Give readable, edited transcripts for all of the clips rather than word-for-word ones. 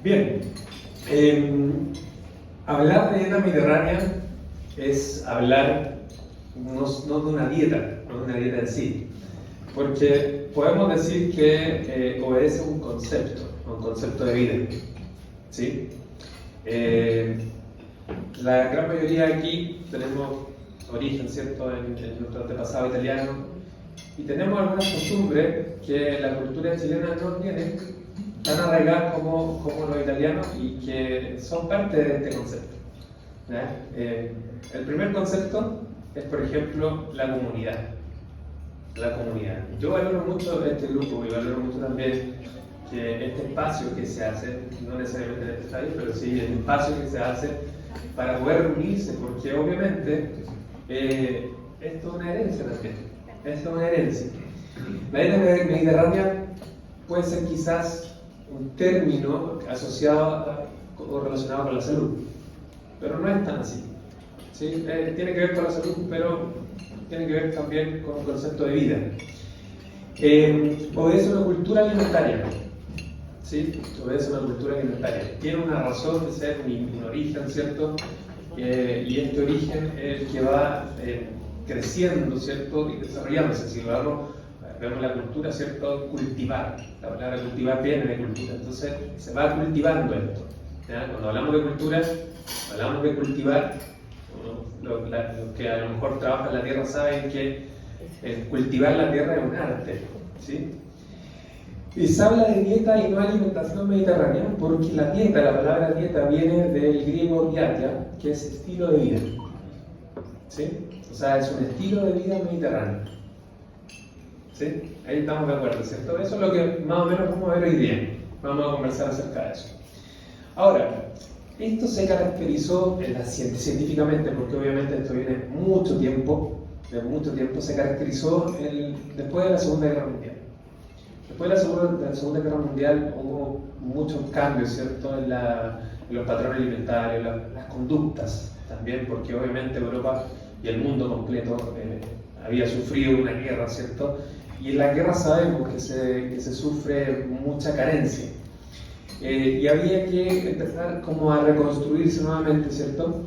Bien, hablar de dieta mediterránea es hablar no de una dieta, no de una dieta en sí, porque podemos decir que obedece un concepto de vida, ¿sí? La gran mayoría aquí tenemos origen, ¿cierto?, en nuestro antepasado italiano, y tenemos algunas costumbres que la cultura chilena no tiene tan arraigadas como los italianos y que son parte de este concepto, ¿ya? El primer concepto es, por ejemplo, la comunidad. La comunidad. Yo valoro mucho este grupo y valoro mucho también que este espacio que se hace, no necesariamente en este estadio, pero sí el espacio que se hace para poder reunirse, porque obviamente esto es una herencia también. Esto es una herencia. La dieta mediterránea puede ser quizás un término asociado o relacionado con la salud, pero no es tan así, ¿sí? Tiene que ver con la salud, pero tiene que ver también con un concepto de vida. Obedece una cultura alimentaria, ¿sí? Obedece una cultura alimentaria. Tiene una razón de ser, un origen, ¿cierto? Y este origen es el que va creciendo, ¿cierto? Y desarrollándose. Si vemos la cultura, ¿cierto? Cultivar. La palabra cultivar viene de cultura. Entonces se va cultivando esto, ¿ya? Cuando hablamos de cultura, hablamos de cultivar. Los que a lo mejor trabajan en la tierra saben que cultivar la tierra es un arte, ¿sí? Y se habla de dieta y no alimentación mediterránea porque la palabra dieta viene del griego diatia, que es estilo de vida, ¿sí? O sea, es un estilo de vida mediterráneo, ¿sí? Ahí estamos de acuerdo, ¿cierto? Eso es lo que más o menos vamos a ver hoy día. Vamos a conversar acerca de eso. Ahora, esto se caracterizó científicamente, porque obviamente esto viene de mucho tiempo, se caracterizó después de la Segunda Guerra Mundial. Después de la Segunda Guerra Mundial hubo muchos cambios, ¿cierto?, en los patrones alimentarios, las conductas también, porque obviamente Europa y el mundo completo había sufrido una guerra, ¿cierto? Y en la guerra sabemos que se sufre mucha carencia. Y había que empezar como a reconstruirse nuevamente, ¿cierto?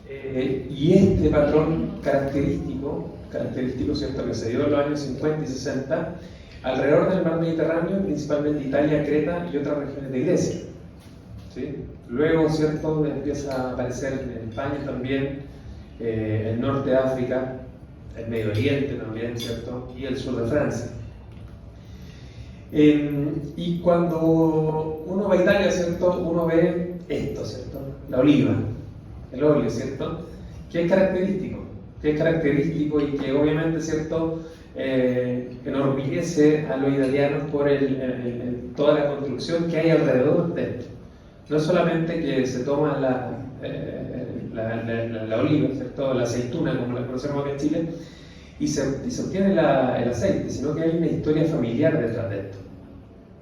Y este patrón característico, ¿cierto?, que se dio en los años 50 y 60, alrededor del mar Mediterráneo, principalmente Italia, Creta y otras regiones de Grecia, ¿sí? Luego, ¿cierto?, empieza a aparecer en España también, el norte de África, el Medio Oriente también, ¿cierto?, y el sur de Francia. Y cuando uno va a Italia, ¿cierto?, uno ve esto, ¿cierto?, la oliva, el óleo, ¿cierto?, que es característico y que obviamente, ¿cierto?, enorgullece a los italianos por toda la construcción que hay alrededor de esto. No solamente que se toma la oliva, ¿cierto?, la aceituna, como la conocemos aquí en Chile, y se obtiene el aceite, sino que hay una historia familiar detrás de esto.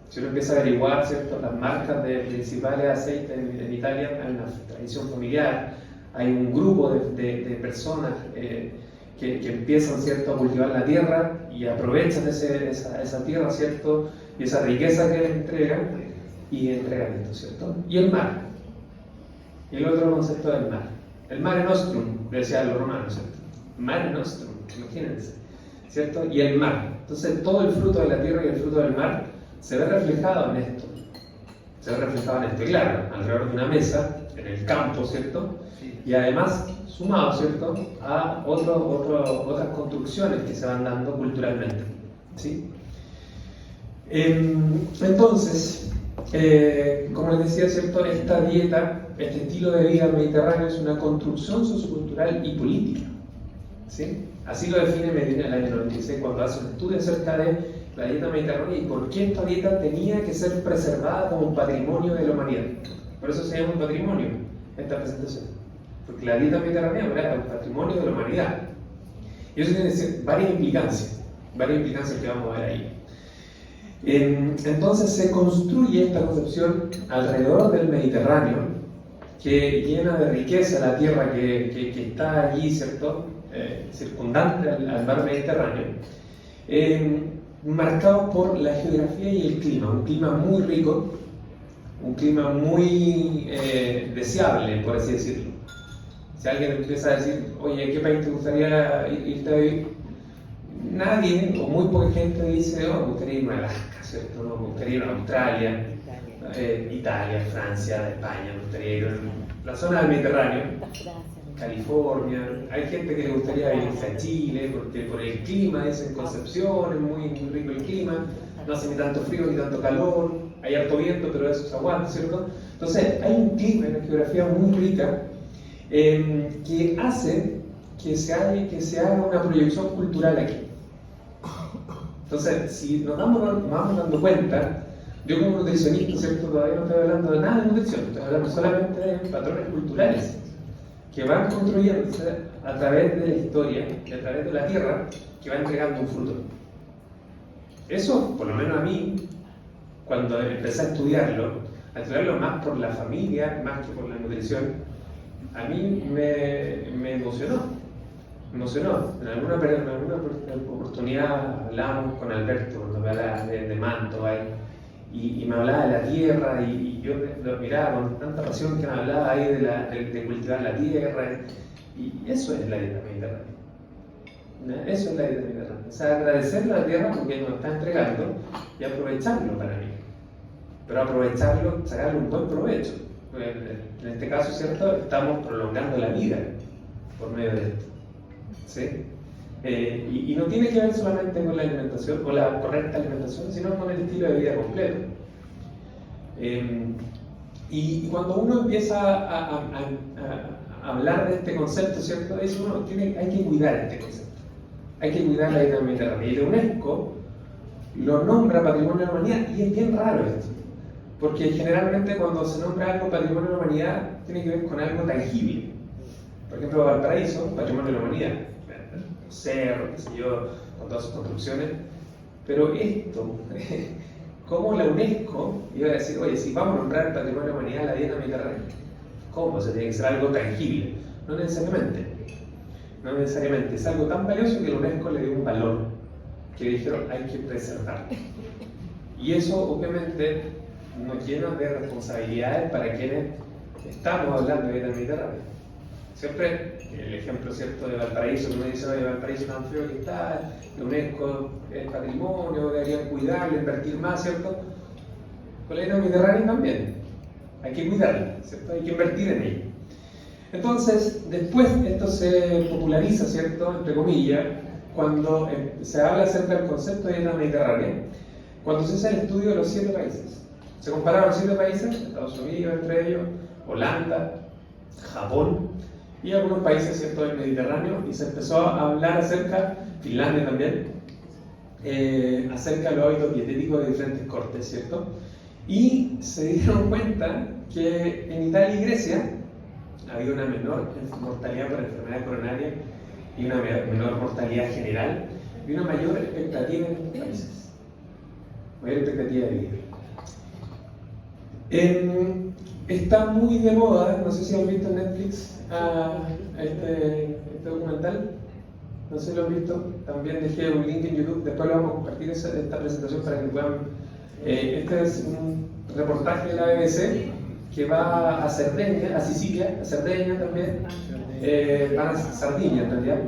Si uno empieza a averiguar, ¿cierto?, las marcas de principales aceites en Italia, hay una tradición familiar, hay un grupo de personas que empiezan, ¿cierto?, a cultivar la tierra y aprovechan esa tierra, ¿cierto?, y esa riqueza que les entregan y entregan esto, ¿cierto? Y el mar, y el otro concepto del mar. El mare nostrum, decían los romanos, ¿cierto? Mare nostrum, imagínense, ¿cierto? Y el mar. Entonces todo el fruto de la tierra y el fruto del mar se ve reflejado en esto. Y claro, alrededor de una mesa, en el campo, ¿cierto? Y además sumado, ¿cierto?, a otras construcciones que se van dando culturalmente, ¿sí? Entonces, como les decía, ¿cierto?, esta dieta, este estilo de vida mediterráneo es una construcción sociocultural y política, ¿sí? Así lo define Medina en el año 96 cuando hace un estudio acerca de la dieta mediterránea y por qué esta dieta tenía que ser preservada como un patrimonio de la humanidad. Por eso se llama un patrimonio esta presentación, porque la dieta mediterránea era un patrimonio de la humanidad. Y eso tiene varias implicancias que vamos a ver ahí. Entonces se construye esta concepción alrededor del Mediterráneo, que llena de riqueza la tierra que está allí, ¿cierto?, circundante al mar Mediterráneo, marcado por la geografía y el clima, un clima muy rico, un clima muy deseable, por así decirlo. Si alguien empieza a decir, oye, ¿a qué país te gustaría irte a vivir? Nadie o muy poca gente dice, oh, me gustaría irme a Alaska, ¿cierto? No, me gustaría ir a Australia, Italia, Francia, España, me gustaría ir a la zona del Mediterráneo, California. Hay gente que le gustaría irse a Chile porque por el clima, dicen Concepción, es muy, muy rico el clima, no hace ni tanto frío ni tanto calor, hay harto viento, pero eso se aguanta, ¿cierto? Entonces, hay un clima, una geografía muy rica que hace que se haga una proyección cultural aquí. Entonces, si nos vamos dando cuenta, yo como nutricionista, ¿cierto? Todavía no estoy hablando de nada de nutrición, estoy hablando solamente de patrones culturales que van construyéndose a través de la historia y a través de la tierra que va entregando un fruto. Eso, por lo menos a mí, cuando empecé a estudiarlo más por la familia, más que por la nutrición, a mí me emocionó. En alguna oportunidad hablábamos con Alberto, cuando me hablaba de Mantova, y me hablaba de la tierra, y yo lo miraba con tanta pasión que me hablaba ahí de cultivar la tierra, y eso es la dieta mediterránea. Eso es la dieta mediterránea. O sea, agradecerle a la tierra porque nos está entregando y aprovecharlo para mí. Pero aprovecharlo, sacarle un buen provecho. En este caso, ¿cierto? Estamos prolongando la vida por medio de esto. ¿Sí? Y no tiene que ver solamente con la alimentación, con la correcta alimentación, sino con el estilo de vida completo. Y cuando uno empieza a hablar de este concepto, ¿cierto? Hay que cuidar este concepto. Hay que cuidar la dieta mediterránea. Y la UNESCO lo nombra Patrimonio de la Humanidad, y es bien raro esto. Porque generalmente cuando se nombra algo Patrimonio de la Humanidad, tiene que ver con algo tangible. Por ejemplo, Valparaíso, Patrimonio de la Humanidad. Cerro, qué sé yo, con todas sus construcciones. Pero esto, ¿cómo la UNESCO iba a decir, oye, si vamos a nombrar el Patrimonio de la Humanidad la dieta mediterránea? ¿Cómo? O sea, tiene que ser algo tangible. No necesariamente. No necesariamente. Es algo tan valioso que la UNESCO le dio un valor, que dijeron, hay que preservarlo. Y eso, obviamente, nos llena de responsabilidades para quienes estamos hablando de dieta mediterránea. Siempre el ejemplo, ¿cierto?, de Valparaíso, uno dice, oye, Valparaíso tan feo que está, la UNESCO es patrimonio, deberían cuidarlo, invertir más, ¿cierto? Con la dieta mediterránea también, hay que cuidarla, ¿cierto? Hay que invertir en ella. Entonces, después esto se populariza, ¿cierto?, entre comillas, cuando se habla acerca del concepto de dieta mediterránea, cuando se hace el estudio de los 7 países. Se compararon los 7 países, Estados Unidos entre ellos, Holanda, Japón, y algunos países, ¿cierto?, del Mediterráneo, y se empezó a hablar acerca, Finlandia también, acerca de los hábitos dietéticos de diferentes cortes, ¿cierto? Y se dieron cuenta que en Italia y Grecia había una menor mortalidad por enfermedad coronaria y una menor mortalidad general y una mayor expectativa en estos países. Mayor expectativa de vida. Está muy de moda, no sé si han visto en Netflix este documental, no sé si lo han visto, también dejé un link en YouTube, después lo vamos a compartir esta presentación para que puedan. Este es un reportaje de la BBC que va a Cerdeña, a Sicilia, a Cerdeña también, van a Sardinia en realidad,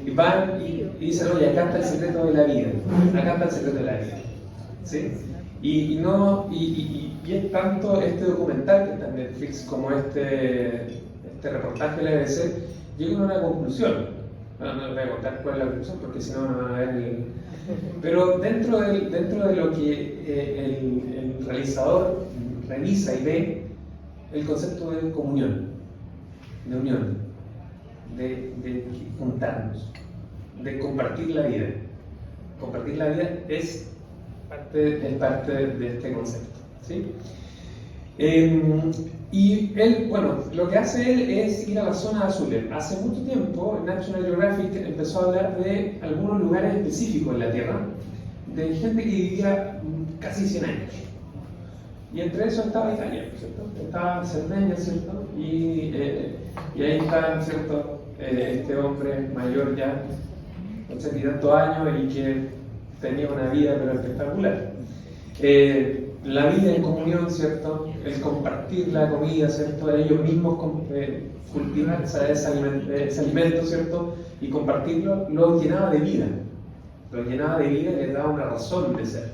y van y dicen, oye, acá está el secreto de la vida, acá está el secreto de la vida, ¿sí? Y es tanto este documental que está en Netflix como este reportaje de la BBC llegan a una conclusión. Bueno, no les voy a contar cuál es la conclusión porque si no, no van a ver Pero dentro de lo que el realizador revisa y ve, el concepto de comunión, de unión, de juntarnos, de compartir la vida. Compartir la vida es parte de este concepto, ¿sí? Y él, bueno, lo que hace él es ir a las zonas azules. Hace mucho tiempo, National Geographic empezó a hablar de algunos lugares específicos en la Tierra, de gente que vivía casi 100 años. Y entre eso estaba Italia, ¿cierto? Estaba Cerdeña, ¿cierto? Y ahí está, ¿cierto? Este hombre mayor ya, con 70 y tantos años, y que tenía una vida pero espectacular. la vida en comunión, ¿cierto? El compartir la comida, ¿cierto? Ellos mismos cultivar ese alimento, ¿cierto? Y compartirlo, lo llenaba de vida. Lo llenaba de vida y les daba una razón de ser.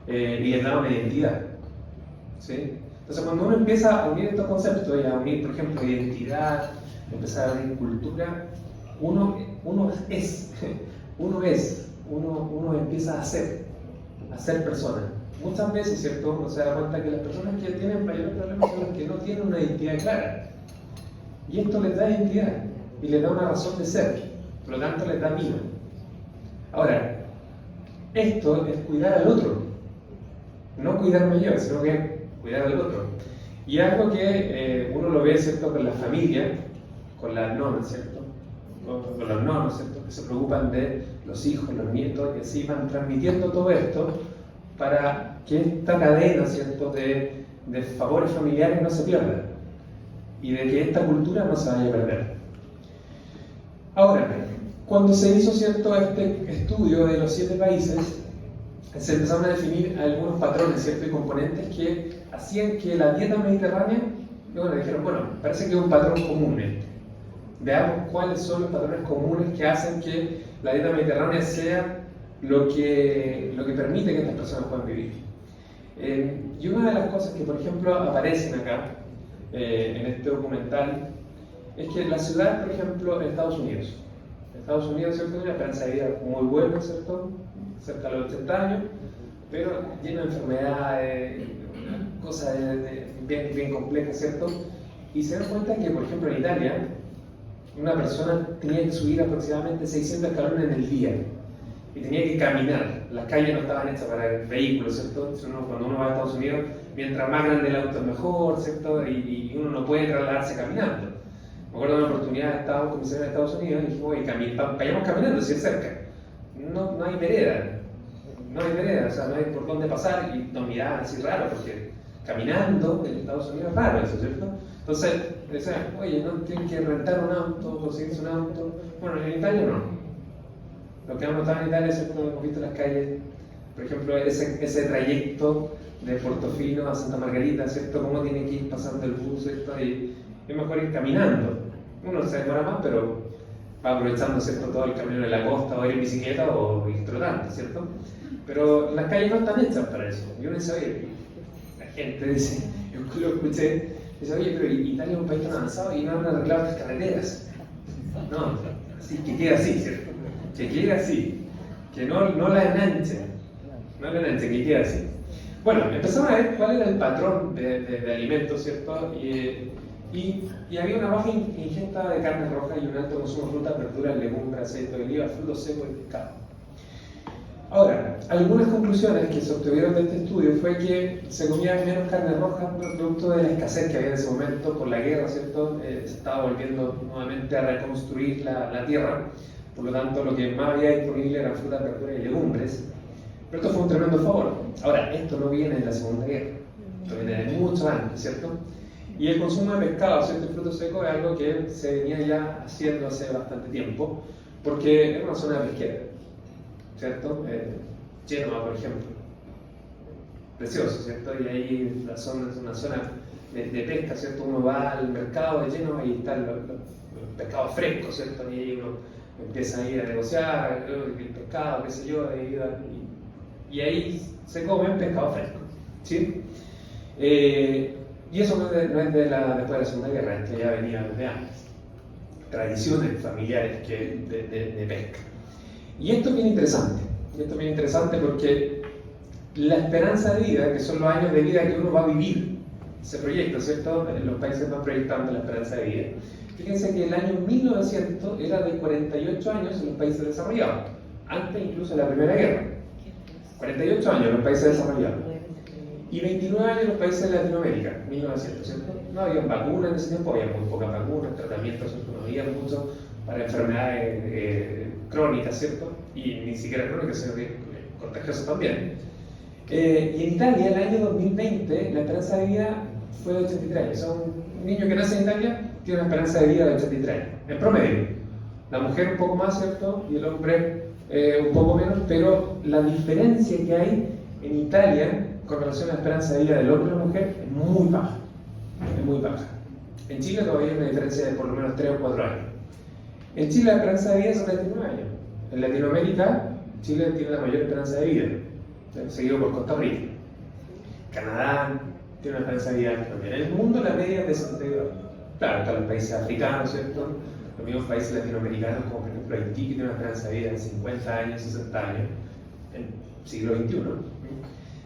Y les daba una identidad. ¿Sí? Entonces, cuando uno empieza a unir estos conceptos, y a unir, por ejemplo, identidad, empezar a unir cultura, uno empieza a ser persona. Muchas veces, ¿cierto? Uno se da cuenta que las personas que tienen mayores problemas son las que no tienen una identidad clara. Y esto les da identidad y les da una razón de ser, por lo tanto les da vida. Ahora, esto es cuidar al otro, no cuidarme yo, sino que cuidar al otro. Y algo que uno lo ve, ¿cierto?, con la familia, con las nonas, ¿cierto? Con los nonos, ¿cierto?, que se preocupan de los hijos, los nietos, y así van transmitiendo todo esto para que esta cadena, ¿cierto?, de favores familiares no se pierda y de que esta cultura no se vaya a perder. Ahora, cuando se hizo, ¿cierto?, este estudio de los 7 países, se empezaron a definir algunos patrones, ¿cierto?, y componentes que hacían que la dieta mediterránea, bueno, dijeron, bueno, parece que es un patrón común este. Veamos cuáles son los patrones comunes que hacen que la dieta mediterránea sea lo que permite que estas personas puedan vivir. Y una de las cosas que, por ejemplo, aparecen acá, en este documental, es que la ciudad, por ejemplo, en Estados Unidos, ¿cierto?, tiene una esperanza de vida muy buena, ¿cierto?, cerca de los 80 años, pero llena de enfermedades, cosas bien complejas, ¿cierto? Y se dan cuenta que, por ejemplo, en Italia, una persona tenía que subir aproximadamente 600 escalones en el día y tenía que caminar. Las calles no estaban hechas para vehículos, ¿cierto? Cuando uno va a Estados Unidos, mientras más grande el auto es mejor, ¿cierto? Y uno no puede trasladarse caminando. Me acuerdo de una oportunidad, estaba con mi señora en Estados Unidos y dije, oye, vayamos caminando si es cerca. No hay vereda, o sea, no hay por dónde pasar, y nos miraban así raro, porque caminando en Estados Unidos es raro eso, ¿cierto? Entonces, decían, oye, no tienen que rentar un auto, conseguirse un auto. Bueno, en Italia no. Lo que hemos notado en Italia es que hemos visto las calles, por ejemplo, ese trayecto de Portofino a Santa Margarita, ¿cierto? Cómo tiene que ir pasando el bus, ¿cierto? Y es mejor ir caminando. Uno se demora más, pero va aprovechando, ¿cierto?, todo el camino de la costa, o ir en bicicleta o ir trotando, ¿cierto? Pero las calles no están hechas para eso. Y uno dice, oye, la gente dice, yo lo escuché, dice, oye, pero Italia es un país tan avanzado y no han arreglado las carreteras. No, así que quede así, ¿cierto? Que quede así, que no la enanchen, que quede así. Bueno, empezamos a ver cuál era el patrón de alimentos, ¿cierto? Y había una baja ingesta de carne roja y un alto consumo de frutas, verduras, legumbres, aceite de oliva, frutos secos y pescado. Ahora, algunas conclusiones que se obtuvieron de este estudio fue que se comía menos carne roja producto de la escasez que había en ese momento por la guerra, ¿cierto? Se estaba volviendo nuevamente a reconstruir la tierra, por lo tanto lo que más había disponible eran frutas, verduras y legumbres. Pero esto fue un tremendo favor. Ahora, esto no viene de la Segunda Guerra, esto viene de mucho antes, ¿cierto? Y el consumo de pescado, ¿cierto?, y frutos secos es algo que se venía ya haciendo hace bastante tiempo, porque era una zona pesquera, ¿cierto? Génova, por ejemplo, precioso, ¿cierto? Y ahí la zona es una zona de pesca, ¿cierto? Uno va al mercado de Génova y están los pescados frescos, ¿cierto? Y ahí uno empieza a ir a negociar el pescado, qué sé yo, y ahí se comen pescado fresco, ¿sí? Y eso no es después de la Segunda Guerra, esto ya venía desde antes. Tradiciones familiares de pesca. Y esto es bien interesante, porque la esperanza de vida, que son los años de vida que uno va a vivir, se proyecta, ¿cierto? Los países van proyectando la esperanza de vida. Fíjense que el año 1900 era de 48 años en los países desarrollados, antes incluso de la Primera Guerra. 48 años en los países desarrollados. Y 29 años en los países de Latinoamérica, 1900, ¿cierto? No había vacunas en ese tiempo, había muy pocas vacunas, tratamientos, ¿cierto? No había mucho para enfermedades crónicas, ¿cierto? Y ni siquiera crónicas, sino que contagiosas también. Y en Italia, el año 2020, la esperanza de vida fue de 83 años. O sea, un niño que nace en Italia tiene una esperanza de vida de 83 años, en promedio. La mujer un poco más, ¿cierto? Y el hombre un poco menos, pero la diferencia que hay en Italia con relación a la esperanza de vida del hombre y la mujer es muy baja. Es muy baja. En Chile todavía hay una diferencia de por lo menos 3 o 4 años. En Chile la esperanza de vida es 79 años. En Latinoamérica, Chile tiene la mayor esperanza de vida, seguido por Costa Rica. Canadá tiene una esperanza de vida también. En el mundo la media es de 72 años. Claro, están los países africanos, ¿cierto? Los mismos países latinoamericanos, como por ejemplo Haití, que tiene una esperanza de vida de 50 años, 60 años, en el siglo XXI,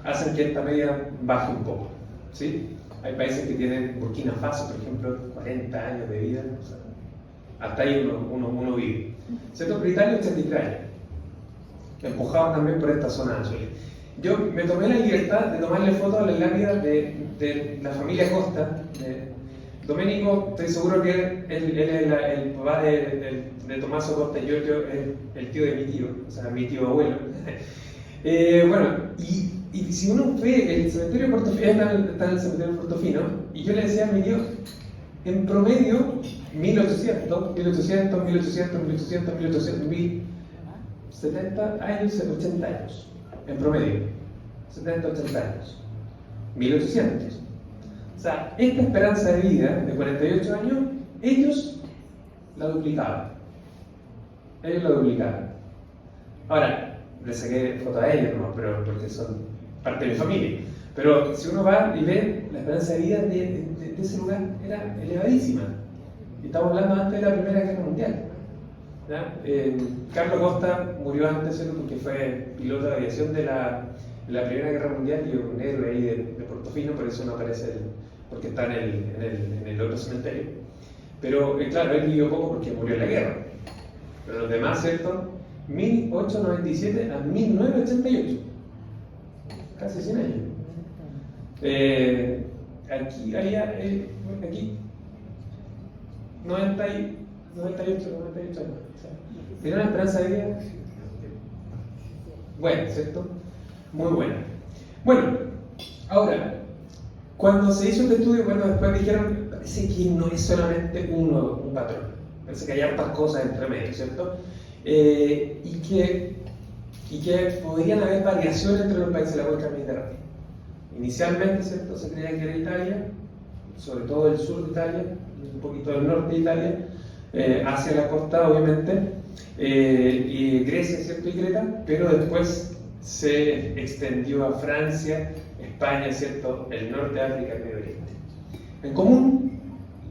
hacen que esta media baje un poco, ¿sí? Hay países que tienen, Burkina Faso, por ejemplo, 40 años de vida, o sea, hasta ahí uno vive. ¿Cierto? Pero Italia, 83 años, empujados también por esta zona azul. Yo me tomé la libertad de tomarle fotos a las lápidas de la familia Costa. Domenico, estoy seguro que él es el papá de Tommaso Costa, y yo es el tío de mi tío, o sea, mi tío abuelo. Bueno, y si uno ve el cementerio de Portofino, está en el cementerio de Portofino, y yo le decía a mi tío, en promedio, 1800, 70 años, 80 años, en promedio, 70, 80 años, 1800. O sea, esta esperanza de vida de 48 años, ellos la duplicaban. Ellos la duplicaban. Ahora, le saqué foto a ellos, ¿no? Pero porque son parte de mi familia. Pero si uno va y ve, la esperanza de vida de ese lugar era elevadísima. Y estamos hablando antes de la Primera Guerra Mundial. Carlos Costa murió antes, ¿cierto? Porque fue piloto de aviación de la Primera Guerra Mundial y un héroe ahí de Portofino, por eso no aparece porque está en el otro cementerio. Pero claro, él vivió poco porque murió en la guerra. Pero los demás, ¿cierto? 1897 a 1988. Casi 100 años. Aquí 98 años. O sea, tiene una esperanza de vida buena, ¿cierto? Muy buena. Bueno, ahora, cuando se hizo este estudio, bueno, después dijeron, parece que no es solamente un patrón, parece que hay hartas cosas entre medio, ¿cierto? Y que podrían haber variaciones entre los países de la cuenca mediterránea. Inicialmente, ¿cierto? Se creía que era Italia, sobre todo el sur de Italia, un poquito del norte de Italia, hacia la costa, obviamente, y Grecia, ¿cierto? Y Creta, pero después se extendió a Francia, España, ¿cierto? El norte de África y Medio Oriente. En común,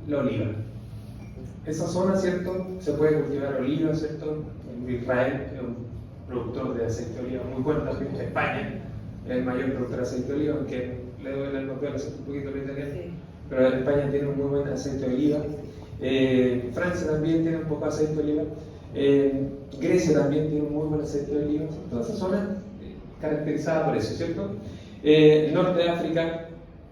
la oliva. Esa zona, ¿cierto? Se puede cultivar oliva, ¿cierto? Israel es un productor de aceite de oliva muy bueno también. España es el mayor productor de aceite de oliva, aunque le doy el europeo, le un poquito lo italiano. Sí. Pero España tiene un muy buen aceite de oliva. Francia también tiene un poco de aceite de oliva. Grecia también tiene un muy buen aceite de oliva. Toda esa zona caracterizada por eso, ¿cierto? El norte de África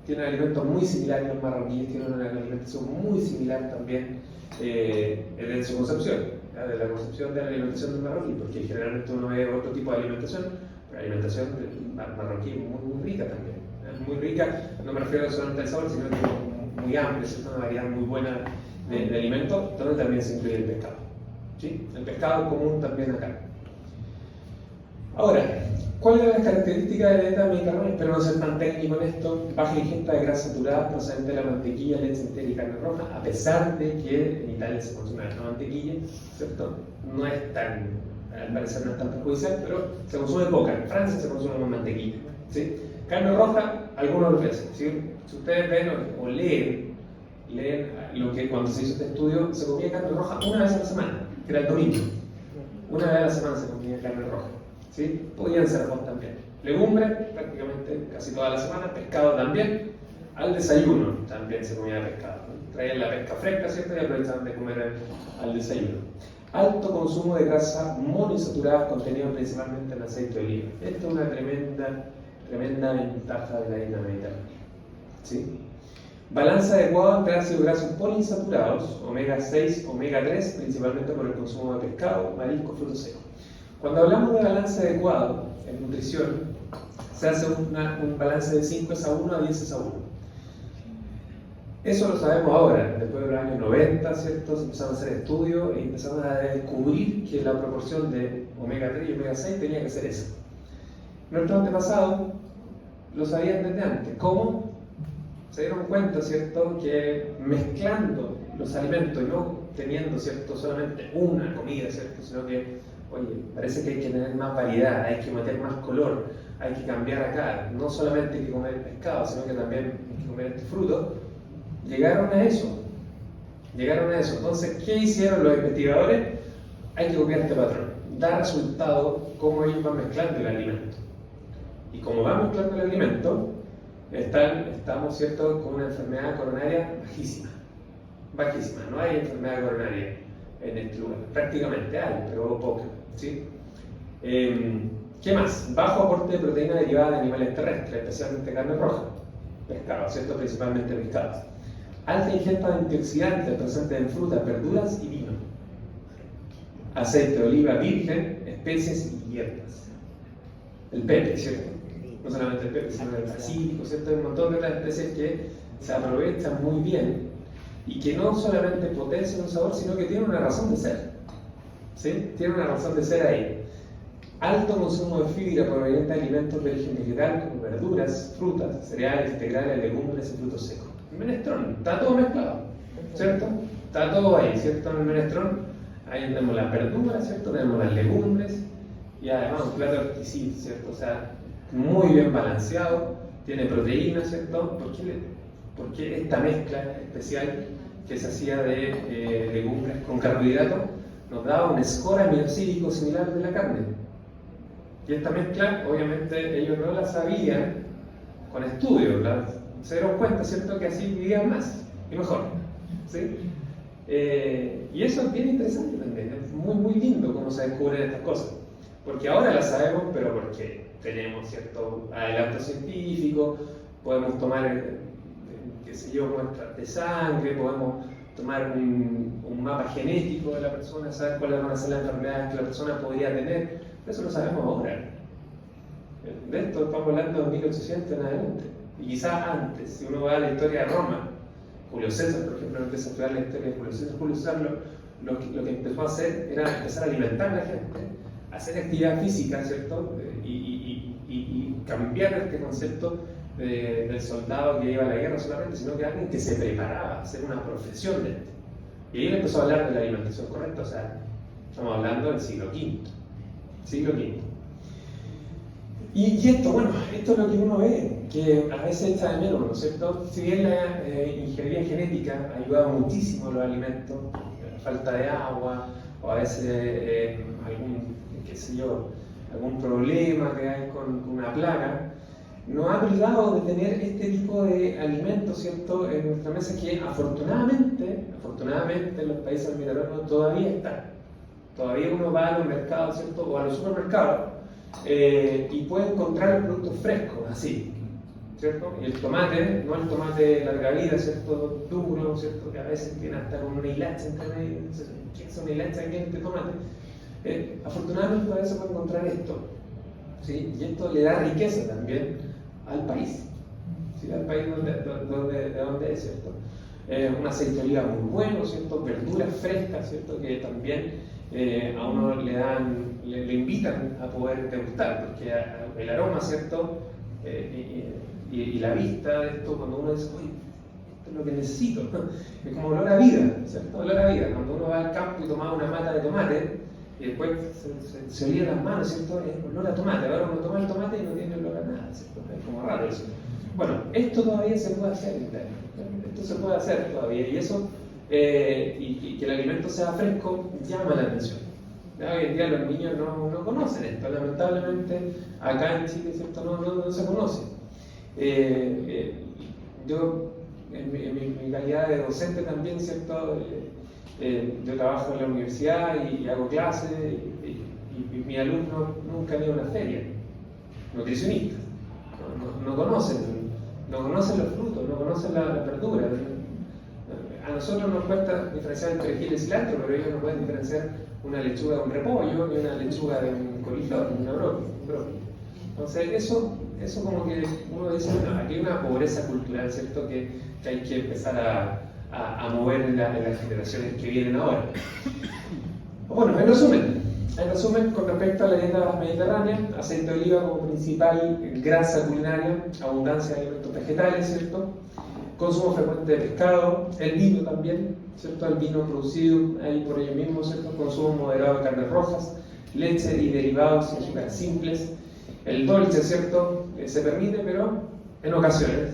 tiene alimentos muy similares a los marroquíes, tiene una alimentación muy similar también en su concepción, de la concepción de la alimentación del marroquí, porque generalmente uno ve otro tipo de alimentación, pero la alimentación marroquí es muy rica también, muy rica, no me refiero solamente al sabor, sino que muy amplia, es una variedad muy buena de alimentos, donde también se incluye el pescado, ¿sí? El pescado es común también acá. Ahora, ¿cuáles son las características de la dieta mediterránea? Espero no ser tan técnico en esto. Baja ingesta de grasas saturadas procedente de la mantequilla, leche entera y carne roja, a pesar de que en Italia se consume la mantequilla, ¿cierto? No es tan, al parecer no es tan perjudicial, pero se consume poca. En Francia se consume más mantequilla, ¿sí? Carne roja, algunos veces, ¿sí? Si ustedes ven o leen lo que cuando se hizo este estudio, se comía carne roja una vez a la semana, que era el domingo. Una vez a la semana se comía carne roja. ¿Sí? Podían ser arroz también. Legumbres, prácticamente casi toda la semana. Pescado también. Al desayuno también se comía pescado, ¿no? Traían la pesca fresca, ¿cierto? Y aprovechaban de comer al desayuno. Alto consumo de grasas monoinsaturadas contenidas principalmente en aceite de oliva. Esta es una tremenda ventaja de la dieta mediterránea, ¿sí? Balance adecuado entre ácidos grasos poliinsaturados, omega 6, omega 3, principalmente por el consumo de pescado, marisco, frutos secos. Cuando hablamos de balance adecuado en nutrición, se hace un balance de 5:1 a 10:1. Eso lo sabemos ahora, después de los años 90, ¿cierto? Se empezaron a hacer estudios y empezamos a descubrir que la proporción de omega 3 y omega 6 tenía que ser esa. Nuestros antepasados lo sabían desde antes. ¿Cómo? Se dieron cuenta, ¿cierto?, que mezclando los alimentos y no teniendo, ¿cierto?, solamente una comida, ¿cierto?, sino que, oye, parece que hay que tener más variedad, hay que meter más color, hay que cambiar acá, no solamente hay que comer pescado, sino que también hay que comer este fruto. Llegaron a eso. Entonces, ¿qué hicieron los investigadores? Hay que copiar este patrón. Da resultado cómo ellos van mezclando el alimento. Y como van mezclando el alimento, estamos, ¿cierto?, con una enfermedad coronaria bajísima. No hay enfermedad coronaria en este lugar. Prácticamente hay, pero poca, ¿sí? ¿Qué más? Bajo aporte de proteína derivada de animales terrestres, especialmente carne roja, pescado, ¿cierto?, principalmente pescados. Alta ingesta de antioxidantes presentes en frutas, verduras y vino. Aceite de oliva virgen, especies y hierbas. El pepe, ¿cierto? No solamente el pepe, sino el basílico, ¿cierto? Hay un montón de otras especies que se aprovechan muy bien y que no solamente potencian un sabor, sino que tienen una razón de ser. ¿Sí? Tienen una razón de ser ahí. Alto consumo de fibra proveniente de alimentos de origen vegetal, como verduras, frutas, cereales, integrales, legumbres y frutos secos. El menestrón, está todo mezclado, ¿cierto? Está todo ahí, ¿cierto? En el menestrón, ahí tenemos las verduras, ¿cierto? Tenemos las legumbres y además un plato exquisito, ¿cierto? O sea, muy bien balanceado, tiene proteínas, ¿cierto? ¿Por qué esta mezcla especial que se hacía de legumbres con carbohidratos nos daba un score aminosídico similar de la carne? Y esta mezcla, obviamente, ellos no la sabían con estudios, se dieron cuenta, ¿cierto?, que así vivían más y mejor, ¿sí? Y eso es bien interesante también, es muy, muy lindo cómo se descubren estas cosas, porque ahora las sabemos, pero porque tenemos cierto adelanto científico, podemos tomar, qué sé yo, muestras de sangre, podemos tomar un mapa genético de la persona, saber cuáles van a ser las enfermedades que la persona podría tener. Eso lo sabemos ahora. De esto estamos hablando de 1800 en adelante. Y quizás antes, si uno va a la historia de Roma, Julio César, por ejemplo, empieza a estudiar la historia de Julio César. Julio César lo que empezó a hacer era empezar a alimentar a la gente, hacer actividad física, ¿cierto? Y cambiar este concepto del soldado que iba a la guerra solamente, sino que alguien que se preparaba a hacer una profesión de esto. Y ahí él empezó a hablar de la alimentación correcta, o sea, estamos hablando del siglo V. Y esto, bueno, esto es lo que uno ve, que a veces está de menos, ¿no es cierto? Si bien la ingeniería genética ha ayudado muchísimo a los alimentos, la falta de agua, o a veces algún problema que hay con una plaga, nos ha privado de tener este tipo de alimentos, ¿cierto?, en nuestra mesa que afortunadamente en los países mediterráneos todavía están. Todavía uno va a los mercados, ¿cierto?, o a los supermercados y puede encontrar productos frescos, así, ¿cierto? Y el tomate, no el tomate de larga vida, ¿cierto?, duro, ¿cierto?, que a veces tiene hasta con una hilacha entre medio. ¿Qué es una hilacha aquí en este tomate? Afortunadamente todavía se puede encontrar esto, ¿sí? Y esto le da riqueza también al país, ¿sí? Al país de donde es, ¿cierto? Un aceite de oliva muy bueno, ¿cierto? Verduras frescas, ¿cierto?, que también a uno le invitan a poder degustar, porque el aroma, ¿cierto?, y la vista de esto, cuando uno dice, oye, esto es lo que necesito, es como olor a vida, ¿cierto? Olor a vida. Cuando uno va al campo y toma una mata de tomate y después se olía las manos, ¿cierto?, es olor a tomate. Ahora uno toma el tomate y no tiene olor a nada, ¿cierto? Es como raro eso. Bueno, esto todavía se puede hacer, esto se puede hacer todavía, y eso, y que el alimento sea fresco, llama la atención. Hoy en día los niños no conocen esto, lamentablemente acá en Chile, ¿cierto?, no se conoce. Yo, en mi calidad de docente también, ¿cierto?, yo trabajo en la universidad y hago clases, y mis alumnos nunca han ido a una feria, nutricionistas, no conocen los frutos, no conocen la verdura. A nosotros nos cuesta diferenciar entre perejil y cilantro, pero ellos no pueden diferenciar una lechuga de un repollo ni una lechuga de un coliflor, una brócoli. Entonces eso como que uno dice, bueno, aquí hay una pobreza cultural, ¿cierto?, que hay que empezar a mover en las generaciones que vienen ahora. Bueno, en resumen, En resumen, con respecto a la dieta mediterránea, aceite de oliva como principal grasa culinaria, abundancia de alimentos vegetales, ¿cierto? Consumo frecuente de pescado, el vino también, ¿cierto? El vino producido ahí por ellos mismos, ¿cierto? Consumo moderado de carnes rojas, leche y derivados y azúcares simples. El dolce, ¿cierto? Se permite, pero en ocasiones.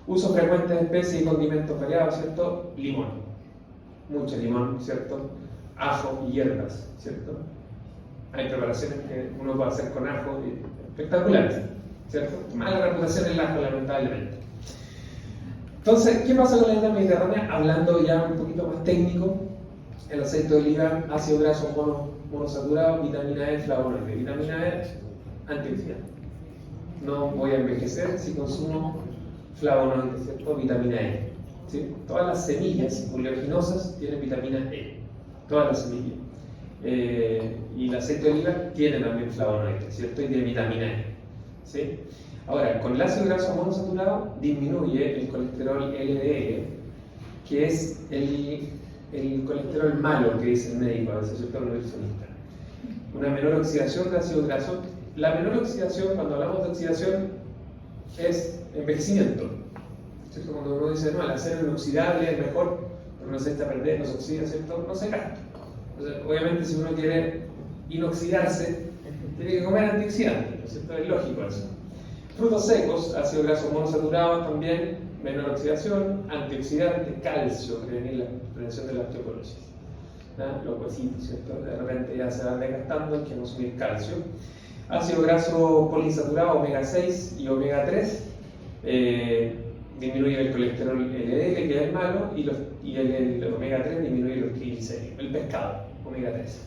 Uso frecuente de especies y condimentos variados, ¿cierto? Limón, mucho limón, ¿cierto? Ajo y hierbas, ¿cierto? Hay preparaciones que uno puede hacer con ajo espectaculares, ¿cierto? Mala reputación el ajo, lamentablemente. Entonces, ¿qué pasa con la dieta mediterránea? Hablando ya un poquito más técnico, el aceite de oliva, ácido graso monosaturado, vitamina E, flavonoides. Vitamina E, antioxidante. No voy a envejecer si consumo flavonoides, ¿cierto? Vitamina E. ¿Sí? Todas las semillas oleaginosas tienen vitamina E. Todas las semillas. Y el aceite de oliva tiene también flavonoides, ¿cierto? Y tiene vitamina E. ¿Sí? Ahora, con el ácido graso monosaturado disminuye el colesterol LDL, que es el colesterol malo que dice el médico, a veces, ¿cierto? El nutricionista. Una menor oxidación de ácido graso. La menor oxidación, cuando hablamos de oxidación, es envejecimiento. ¿Cierto? Cuando uno dice, no, el acero inoxidable es mejor, pero no se echa a perder, no se oxida, ¿cierto? No se gasta. Entonces, obviamente, si uno quiere inoxidarse, tiene que comer antioxidantes, ¿no es cierto? Es lógico eso. Frutos secos, ácido graso monosaturado también, menor oxidación, antioxidante, calcio, prevenir la prevención de la osteoporosis. Los huesitos, ¿cierto? De repente ya se van desgastando, hay que consumir calcio. Ácido graso poliinsaturado, omega 6 y omega 3, disminuye el colesterol LDL, que es malo, y el omega 3 disminuye los triglicéridos. El pescado, omega 3.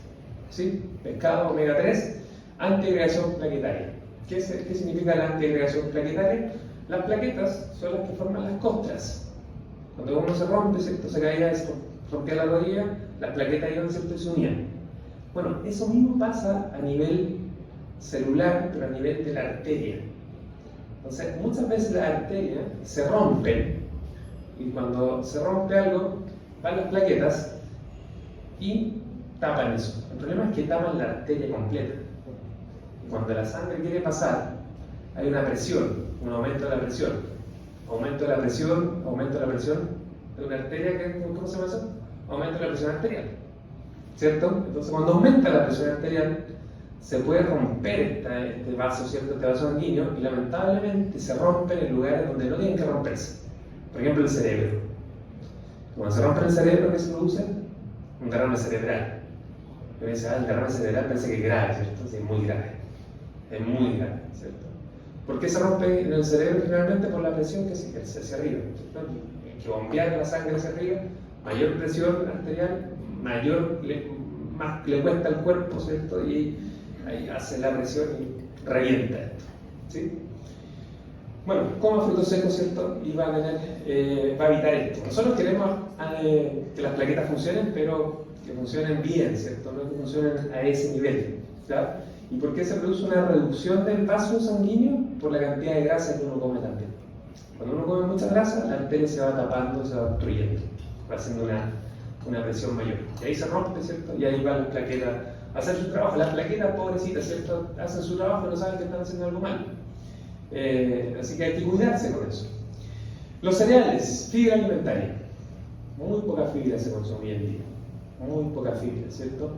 ¿Sí? Pescado, omega 3, antiagregación plaquetaria. ¿Qué significa la antiagregación plaquetaria? Las plaquetas son las que forman las costras. Cuando uno se rompe, ¿cierto? Se caía, rompía la rodilla, las plaquetas iban, ¿cierto? Y se unían. Bueno, eso mismo pasa a nivel celular, pero a nivel de la arteria. Entonces, muchas veces las arterias se rompen, y cuando se rompe algo, van las plaquetas y tapan eso. El problema es que tapan la arteria completa. Cuando la sangre quiere pasar, hay una presión, un aumento de la presión. Aumento de la presión de una arteria, ¿cómo se llama eso? Aumento de la presión arterial. ¿Cierto? Entonces, cuando aumenta la presión arterial, se puede romper este vaso, ¿cierto? Este vaso sanguíneo, y lamentablemente se rompe en lugares donde no tienen que romperse. Por ejemplo, el cerebro. Cuando se rompe el cerebro, ¿qué se produce? Un derrame cerebral. Pero dice, el derrame cerebral parece que es grave, ¿cierto? Sí, es muy grave. Es muy grave, ¿cierto? ¿Por qué se rompe en el cerebro? Generalmente por la presión que se ejerce hacia arriba, ¿cierto? Hay que bombear la sangre hacia arriba, mayor presión arterial, más le cuesta al cuerpo, ¿cierto? Y ahí hace la presión y revienta esto, ¿sí? Bueno, coma frutos secos, ¿cierto? Y va a evitar esto. Nosotros queremos que las plaquetas funcionen, pero que funcionen bien, ¿cierto? No que funcionen a ese nivel, ¿ya? ¿Y por qué se produce una reducción del vaso sanguíneo? Por la cantidad de grasa que uno come también. Cuando uno come mucha grasa, la arteria se va tapando, se va obstruyendo, va haciendo una presión mayor. Y ahí se rompe, ¿cierto? Y ahí van las plaquetas a hacer su trabajo. Las plaquetas, pobrecitas, ¿cierto? Hacen su trabajo y no saben que están haciendo algo mal. Así que hay que cuidarse con eso. Los cereales, fibra alimentaria. Muy poca fibra se consume hoy en día. Muy poca fibra, ¿cierto?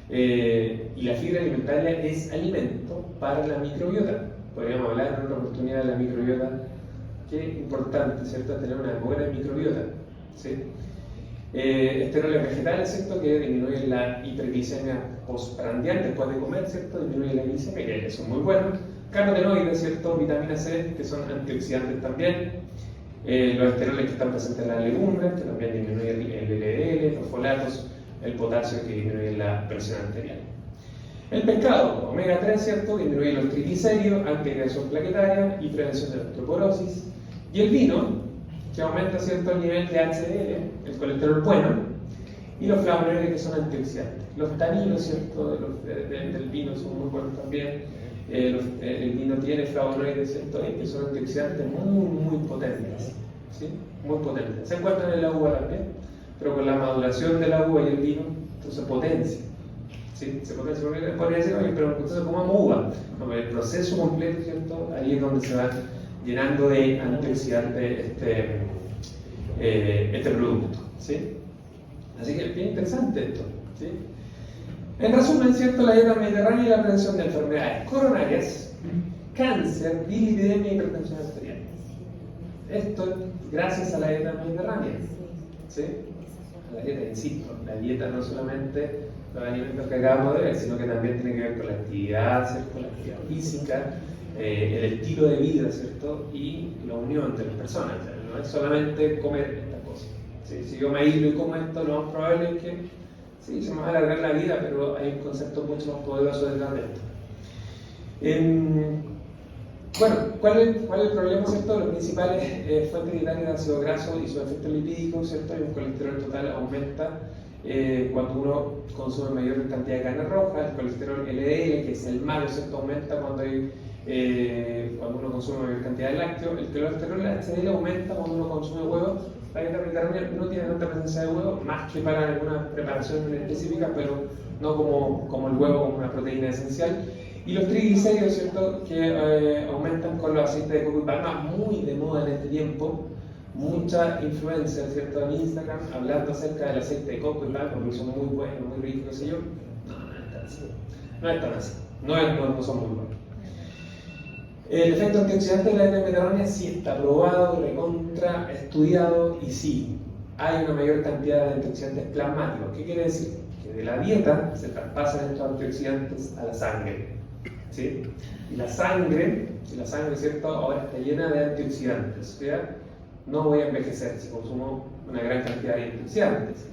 Y la fibra alimentaria es alimento para la microbiota. Podríamos hablar en otra oportunidad de la microbiota. Qué importante, ¿cierto? Tener una buena microbiota, ¿sí? Esteroles vegetales, ¿cierto? Que disminuyen la hiperglicemia postprandial después de comer, ¿cierto? Disminuyen la glicemia, que son muy buenos. Carotenoides, ¿cierto? Vitamina C, que son antioxidantes también. Los esteroles que están presentes en las legumbres, que también disminuyen el LDL, los folatos, el potasio, que disminuye la presión arterial. El pescado, omega 3, ¿cierto? Disminuye los triglicéridos, antiagregación plaquetaria y prevención de la osteoporosis. Y el vino, que aumenta, ¿cierto?, el nivel de HDL, el colesterol bueno, y los flavonoides, que son antioxidantes. Los taninos, ¿cierto?, del vino son muy buenos también. El vino tiene flavonoides, ¿cierto?, que son antioxidantes muy potentes, ¿sí? Muy potentes. Se encuentran en la uva también, pero con la maduración de la uva y el vino, entonces potencia, ¿sí? Se podría decir, oye, pero entonces comamos uva. No, el proceso completo, ¿cierto? Ahí es donde se va llenando de antioxidantes este producto, ¿sí? Así que es bien interesante esto, ¿sí? En resumen, ¿cierto? La dieta mediterránea y la prevención de enfermedades coronarias, cáncer, dislipidemia y hipertensión arterial. Esto gracias a la dieta mediterránea, ¿sí? La dieta, insisto, la dieta no solamente los alimentos que acabamos de ver, sino que también tiene que ver con la actividad, ¿cierto? La actividad física, el estilo de vida, ¿cierto? Y la unión de las personas. O sea, no es solamente comer esta cosa. ¿Sí? Si yo me aíslo y como esto, lo más probable es que sí, se me va a alargar la vida, pero hay un concepto mucho más poderoso detrás de esto. Bueno, ¿cuál es el problema, ¿cierto? Los principales fuentes dietarias de ácido graso y su efecto lipídico, ¿cierto? El colesterol total aumenta cuando uno consume mayor cantidad de carne roja, el colesterol LDL, que es el malo, ¿cierto? Aumenta cuando uno consume mayor cantidad de lácteos, el colesterol HDL aumenta cuando uno consume huevos. La dieta mediterránea no tiene tanta presencia de huevo, más que para algunas preparaciones específicas, pero no como el huevo como una proteína esencial. Y los triglicéridos, ¿cierto?, que aumentan con los aceites de coco y palma, muy de moda en este tiempo. Mucha influencia, ¿cierto?, en Instagram hablando acerca del aceite de coco y palma, porque son muy buenos, muy ricos, qué sé yo. No es tan así. No es tan así. No son muy buenos. El efecto antioxidante de la dieta mediterránea sí está probado, recontra, estudiado, y sí, hay una mayor cantidad de antioxidantes plasmáticos. ¿Qué quiere decir? Que de la dieta se traspasan estos antioxidantes a la sangre, ¿sí? Y la sangre, ¿cierto?, ahora está llena de antioxidantes. O sea, no voy a envejecer si consumo una gran cantidad de antioxidantes.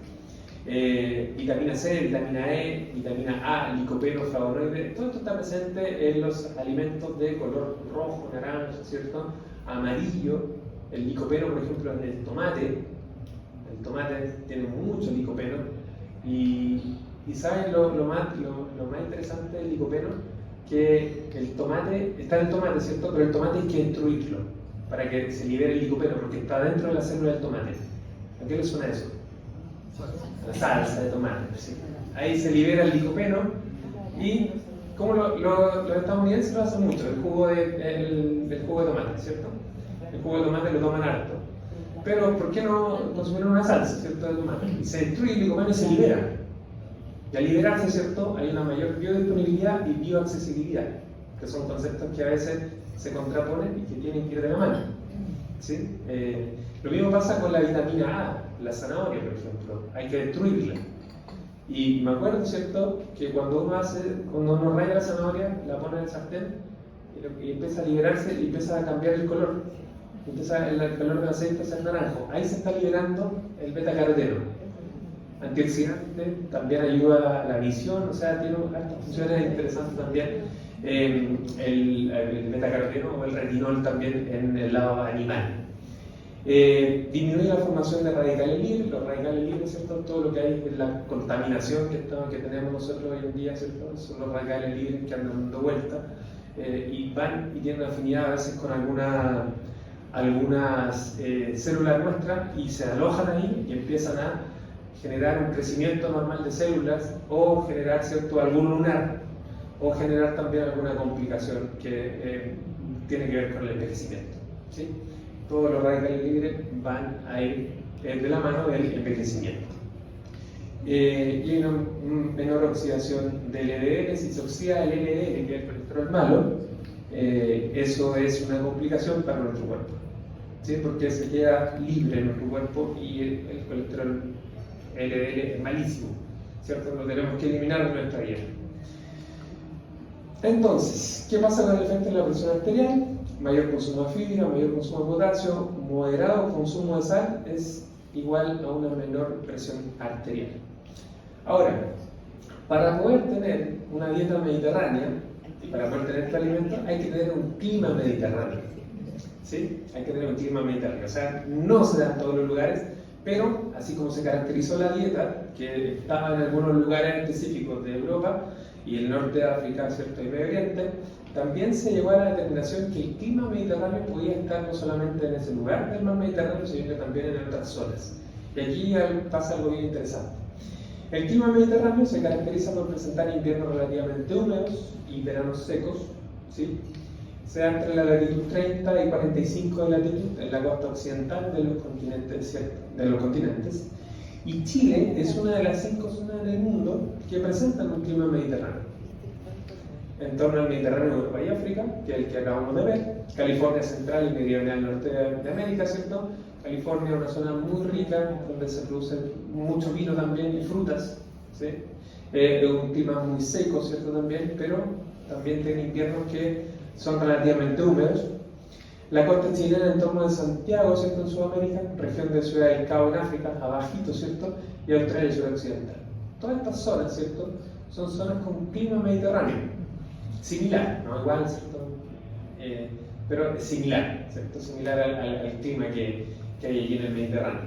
Vitamina C, vitamina E, vitamina A, licopeno, flavonoides, todo esto está presente en los alimentos de color rojo, naranja, ¿cierto?, amarillo. El licopeno, por ejemplo, en el tomate tiene mucho licopeno. Y ¿saben lo más interesante del licopeno? Que el tomate, está en el tomate, ¿cierto?, pero el tomate hay que destruirlo para que se libere el licopeno, porque está dentro de la célula del tomate. ¿A qué le suena eso? La salsa de tomate, ¿sí? Ahí se libera el licopeno. Y como los estadounidenses lo hacen mucho, el jugo de tomate, ¿cierto? El jugo de tomate lo toman harto. Pero ¿por qué no consumir una salsa, ¿cierto?, de tomate? Y se destruye el licopeno y se libera. Y al liberarse, ¿cierto?, hay una mayor biodisponibilidad y bioaccesibilidad, que son conceptos que a veces se contraponen y que tienen que ir de la mano, ¿sí? Lo mismo pasa con la vitamina A, la zanahoria, por ejemplo, hay que destruirla. Y me acuerdo, ¿cierto?, que cuando uno raya la zanahoria, la pone en el sartén y empieza a liberarse y empieza a cambiar el color. Empieza el color del aceite a ser naranjo. Ahí se está liberando el beta-caroteno. Antioxidante, también ayuda a la visión, o sea, tiene estas funciones interesantes también. El beta-caroteno o el retinol también en el lado animal. Disminuye la formación de radicales libres. Los radicales libres, ¿cierto?, todo lo que hay en la contaminación que tenemos nosotros hoy en día, ¿cierto?, son los radicales libres que andan dando vuelta y van y tienen afinidad a veces con algunas células nuestras y se alojan ahí y empiezan a generar un crecimiento normal de células o generar, ¿cierto?, algún lunar o generar también alguna complicación que tiene que ver con el envejecimiento, ¿sí? Todos los radicales libres van a ir de la mano del envejecimiento. Y hay una menor oxidación del LDL. Si se oxida el LDL, que es el colesterol malo, eso es una complicación para nuestro cuerpo, ¿sí?, porque se queda libre en nuestro cuerpo y el colesterol LDL es malísimo, ¿cierto? Lo tenemos que eliminar de nuestra vida. Entonces, ¿qué pasa con el efecto de la presión arterial? Mayor consumo de fibra, mayor consumo de potasio, moderado consumo de sal es igual a una menor presión arterial. Ahora, para poder tener una dieta mediterránea y para poder tener este alimento hay que tener un clima mediterráneo, ¿sí? Hay que tener un clima mediterráneo, o sea, no se da en todos los lugares, pero así como se caracterizó la dieta, que estaba en algunos lugares específicos de Europa y el norte de África, ¿cierto?, y Medio Oriente, también se llegó a la determinación que el clima mediterráneo podía estar no solamente en ese lugar del mar Mediterráneo, sino que también en otras zonas. Y aquí pasa algo bien interesante. El clima mediterráneo se caracteriza por presentar inviernos relativamente húmedos y veranos secos, ¿sí? Se da entre la latitud 30 y 45 de latitud en la costa occidental de los continentes, ¿cierto? Y Chile es una de las 5 zonas del mundo que presentan un clima mediterráneo. En torno al Mediterráneo, Europa y África, que es el que acabamos de ver, California central y meridional norte de América, ¿cierto? California es una zona muy rica, donde se produce mucho vino también y frutas, ¿sí? Es un clima muy seco, ¿cierto? También, pero también tiene inviernos que son relativamente húmedos. La costa chilena en torno de Santiago, ¿cierto? En Sudamérica, región de Ciudad del Cabo en África, abajito, ¿cierto? Y Australia y Ciudad Occidental. Todas estas zonas, ¿cierto? Son zonas con clima mediterráneo. Similar, no igual, ¿cierto? Pero es similar, ¿cierto? Similar al clima que hay allí en el Mediterráneo.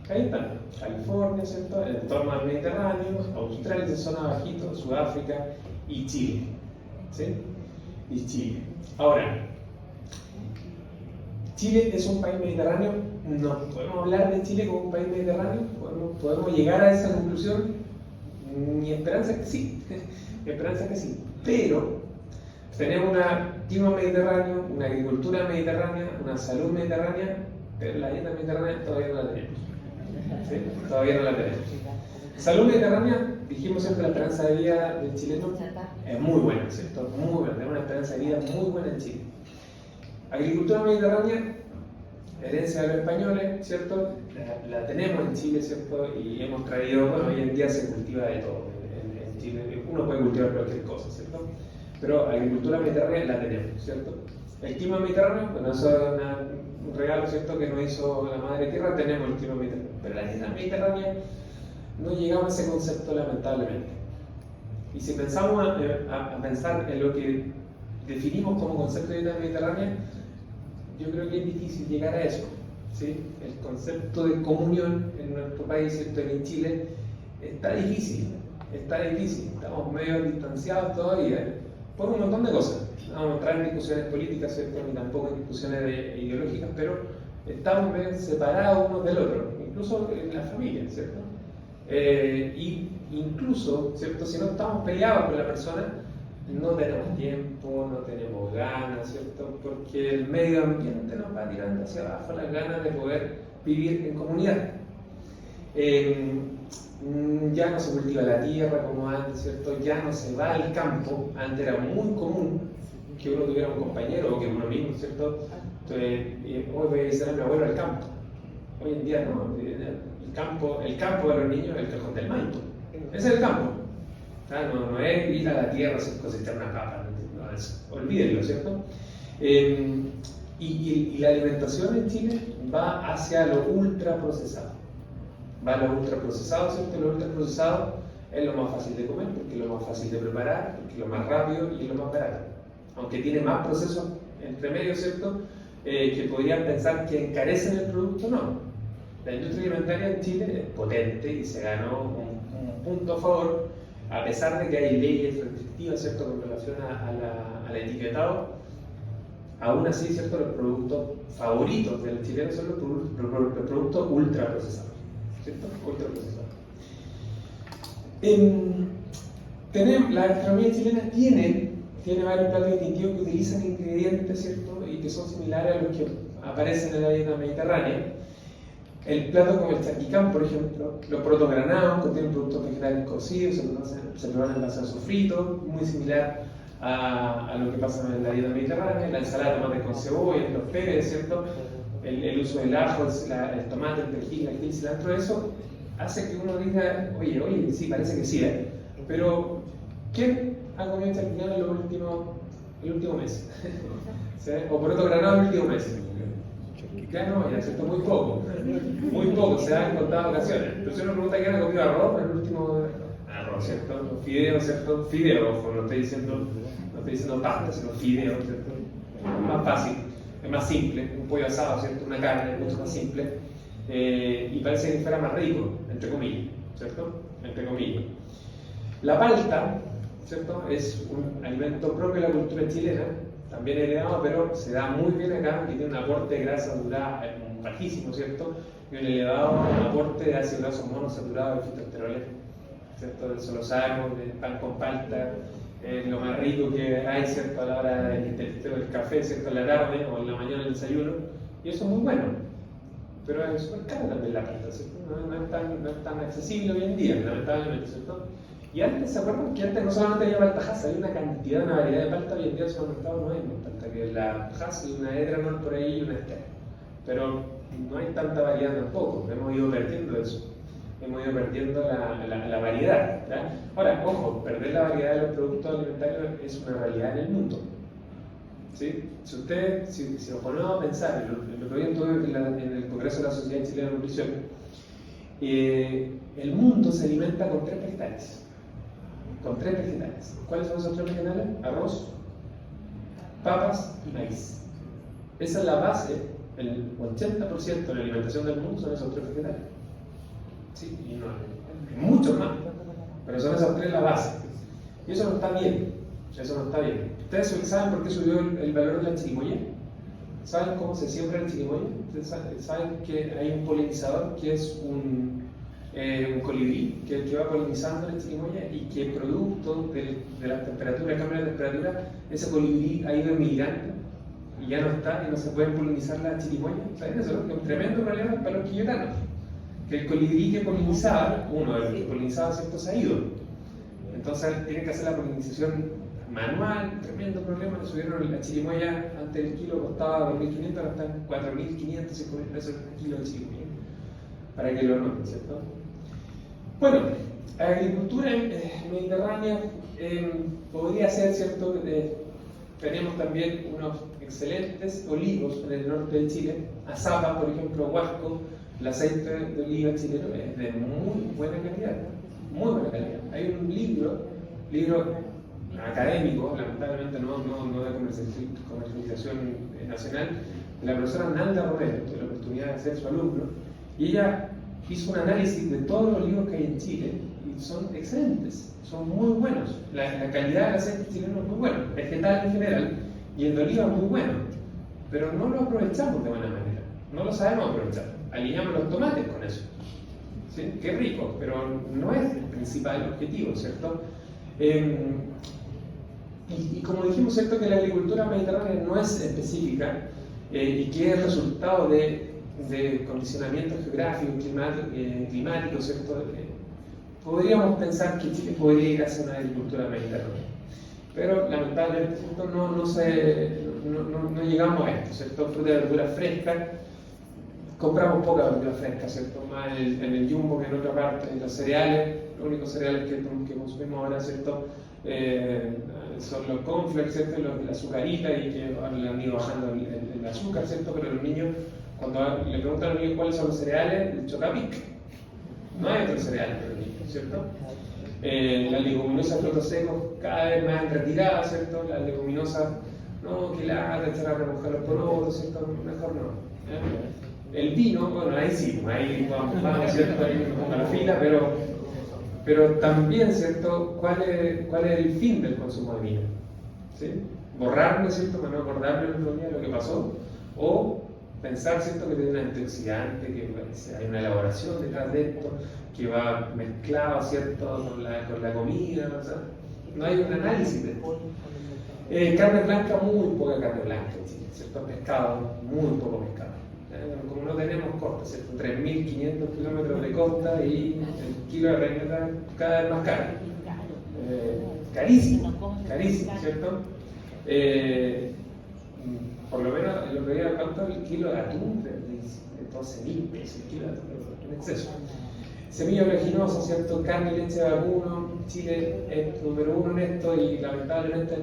Ahí están, California, ¿cierto? En torno al Mediterráneo, Australia en zona bajito, Sudáfrica y Chile, ¿sí? Y Chile. Ahora, ¿Chile es un país mediterráneo? No. ¿Podemos hablar de Chile como un país mediterráneo? ¿Podemos llegar a esa conclusión? Mi esperanza es que sí. Mi esperanza es que sí. Pero tenemos un clima mediterráneo, una agricultura mediterránea, una salud mediterránea, pero la dieta mediterránea todavía no la tenemos. ¿Sí? Todavía no la tenemos. Salud mediterránea, dijimos siempre, la esperanza de vida del chileno es muy buena, ¿cierto? Muy buena, tenemos una esperanza de vida muy buena en Chile. Agricultura mediterránea, herencia de los españoles, ¿cierto? La tenemos en Chile, ¿cierto? Y hemos traído, bueno, hoy en día se cultiva de todo en Chile. Uno puede cultivar cualquier cosa, ¿cierto? Pero agricultura mediterránea la tenemos, ¿cierto? El clima mediterráneo, bueno, eso es un regalo, ¿cierto? Que nos hizo la madre tierra, tenemos el clima mediterráneo. Pero la dieta mediterránea no llegamos a ese concepto, lamentablemente. Y si pensamos a pensar en lo que definimos como concepto de dieta mediterránea, yo creo que es difícil llegar a eso, ¿sí? El concepto de comunión en nuestro país, ¿cierto? En Chile, está difícil, estamos medio distanciados todavía, por un montón de cosas. No vamos a entrar en discusiones políticas, ¿cierto? Ni tampoco en discusiones ideológicas, pero estamos medio separados unos del otro, incluso en la familia, ¿cierto? Y incluso, ¿cierto? Si no estamos peleados con la persona, no tenemos tiempo, no tenemos ganas, ¿cierto? Porque el medio ambiente nos va tirando hacia abajo las ganas de poder vivir en comunidad. Ya no se cultiva la tierra como antes, ¿cierto? Ya no se va al campo. Antes era muy común que uno tuviera un compañero o que uno mismo, ¿cierto? Entonces, hoy voy a visitar a mi abuelo al campo. Hoy en día no. El campo de los niños es el cajón del manto. Ese es el campo. No es ir a la tierra a cosechar una papa, no, olvídenlo, ¿cierto? Y la alimentación en Chile va hacia lo ultraprocesado. Va a lo ultraprocesado, ¿cierto? Lo ultraprocesado es lo más fácil de comer, porque es lo más fácil de preparar, porque es lo más rápido y es lo más barato. Aunque tiene más procesos entre medio, ¿cierto? Que podrían pensar que encarecen el producto, no. La industria alimentaria en Chile es potente y se ganó un punto a favor, a pesar de que hay leyes restrictivas, ¿cierto?, con relación al etiquetado. Aún así, ¿cierto?, los productos favoritos de los chilenos son los productos ultraprocesados, ¿cierto? Ultraprocesados. La gastronomía chilena tiene varios platos distintivos que utilizan ingredientes, ¿cierto?, y que son similares a los que aparecen en la dieta mediterránea. El plato como el charquicán, por ejemplo, los porotos granados contienen productos vegetales cocidos, se preparan en base a sofrito, muy similar a lo que pasa en la dieta mediterránea. La ensalada de tomate con cebolla, los peres, ¿cierto? El uso del ajo, el tomate, el perejil, el cilantro, eso hace que uno diga, oye, sí, parece que sí, ¿eh? Pero, ¿quién ha comido charquicán en el último mes? ¿Sí? O poroto granado en el último mes. Ya no, ya ¿cierto? Muy poco, se da en contadas ocasiones. Entonces uno pregunta quién ha comido arroz en el último arroz, ¿cierto? Los fideos, ¿cierto? Fideos, no estoy diciendo pasta, sino fideos, ¿cierto? Es más fácil, es más simple, un pollo asado, ¿cierto? Una carne mucho más simple, y parece que fuera más rico, entre comillas, ¿cierto? Entre comillas. La palta, ¿cierto? Es un alimento propio de la cultura chilena, también heredado, pero se da muy bien acá, que tiene un aporte de grasa saturada bajísimo, ¿cierto? Y un elevado aporte de ácido graso monosaturados y fitoesteroles ¿cierto? Eso lo sabemos, el pan con palta, lo más rico que hay, ¿cierto? A la hora del café, ¿cierto? En la tarde o en la mañana del desayuno, y eso es muy bueno, pero es súper caro también la palta, ¿cierto? No es tan accesible hoy en día, lamentablemente, ¿cierto? Y antes, ¿se acuerdan que antes no solamente había palta Hass, había una cantidad, una variedad de palta, hoy en día en el supermercado no hay más palta, que la Hass y una Edramon por ahí y una Esther. Pero no hay tanta variedad tampoco, hemos ido perdiendo eso, hemos ido perdiendo la variedad. ¿Ya? Ahora, ojo, perder la variedad de los productos alimentarios es una realidad en el mundo. ¿Sí? Si nos ponemos a pensar, lo que hoy estuve en el Congreso de la Sociedad Chilena de Nutrición, el mundo se alimenta con tres vegetales. Con tres vegetales. ¿Cuáles son esos tres vegetales? Arroz, papas y maíz. Esa es la base, el 80% de la alimentación del mundo son esos tres vegetales. Sí, y no hay muchos más, pero son esas tres la base. Y eso no está bien. Eso no está bien. ¿Ustedes saben por qué subió el valor de la chirimoya? ¿Saben cómo se siembra el chirimoya? ¿Ustedes saben que hay un polinizador que es un colibrí que va polinizando la chirimoya y que producto de la temperatura, el cambio de temperatura, ese colibrí ha ido emigrando y ya no está y no se puede polinizar la chirimoya? ¿Saben eso? Es un tremendo problema para los quilletanos. Que el colibrí que polinizaba, uno de los que polinizaba, ¿cierto?, se ha ido. Entonces tienen que hacer la polinización manual, tremendo problema. Le subieron la chirimoya, antes el kilo costaba 2.500, ahora está en 4.500, 5.000 pesos el kilo de chirimoya. Para que lo noten, ¿cierto? Bueno, agricultura mediterránea podría ser, ¿cierto? Tenemos también unos excelentes olivos en el norte de Chile, Azapa, por ejemplo, Huasco. El aceite de oliva chileno es de muy buena calidad, muy buena calidad. Hay un libro académico, lamentablemente no de comercialización nacional, de la profesora Nalda Romero, tuve la oportunidad de ser su alumno, y ella hizo un análisis de todos los olivos que hay en Chile y son excelentes, son muy buenos. La calidad del aceite chileno es muy buena, vegetal en general, y el de oliva es muy bueno, pero no lo aprovechamos de buena manera, no lo sabemos aprovechar. Alineamos los tomates con eso. ¿Sí? Qué rico, pero no es el principal objetivo, ¿cierto? Y como dijimos, ¿cierto?, que la agricultura mediterránea no es específica y que es resultado de condicionamientos geográficos, climáticos, ¿cierto? Podríamos pensar que Chile podría ir hacia una agricultura mediterránea, pero lamentablemente, ¿cierto?, no llegamos a esto, ¿cierto? Fruta y verdura fresca. Compramos poca verdura fresca, ¿cierto? Más en el Jumbo que en otra parte. En los cereales, los únicos cereales que consumimos ahora, ¿cierto? Son los cornflakes, ¿cierto? La azucarita, y que le han ido bajando el azúcar, ¿cierto? Pero los niños, cuando le preguntan a los niños cuáles son los cereales, el Chocapic. No hay otros cereales para los niños, ¿cierto? Las leguminosas, frutos secos, cada vez más retiradas, ¿cierto? Las leguminosas, no, que la echar a remojar los porotos, ¿cierto? Mejor no. El vino, bueno, ahí sí, ahí vamos, ¿cierto? Ahí me pongo la fila, pero también, ¿cierto? ¿Cuál es el fin del consumo de vino? ¿Sí? Borrarlo, ¿cierto? Para no acordarme el otro día de lo que pasó, o pensar, ¿cierto?, que tiene un antioxidante, que hay una elaboración detrás de esto, que va mezclado, ¿cierto?, con la comida, o sea, no hay un análisis de esto. Carne blanca, muy poca carne blanca en Chile, ¿cierto? Pescado, muy poco pescado. Como no tenemos costa, ¿cierto? 3.500 kilómetros de costa y el kilo de reineta cada vez más caro. Carísimo, ¿cierto? Por lo menos el otro día, ¿cuánto el kilo de atún? De 12.000 pesos el kilo de atún, en exceso. Semilla oleaginosa, ¿cierto? Carne y leche de vacuno. Chile es número uno en esto y lamentablemente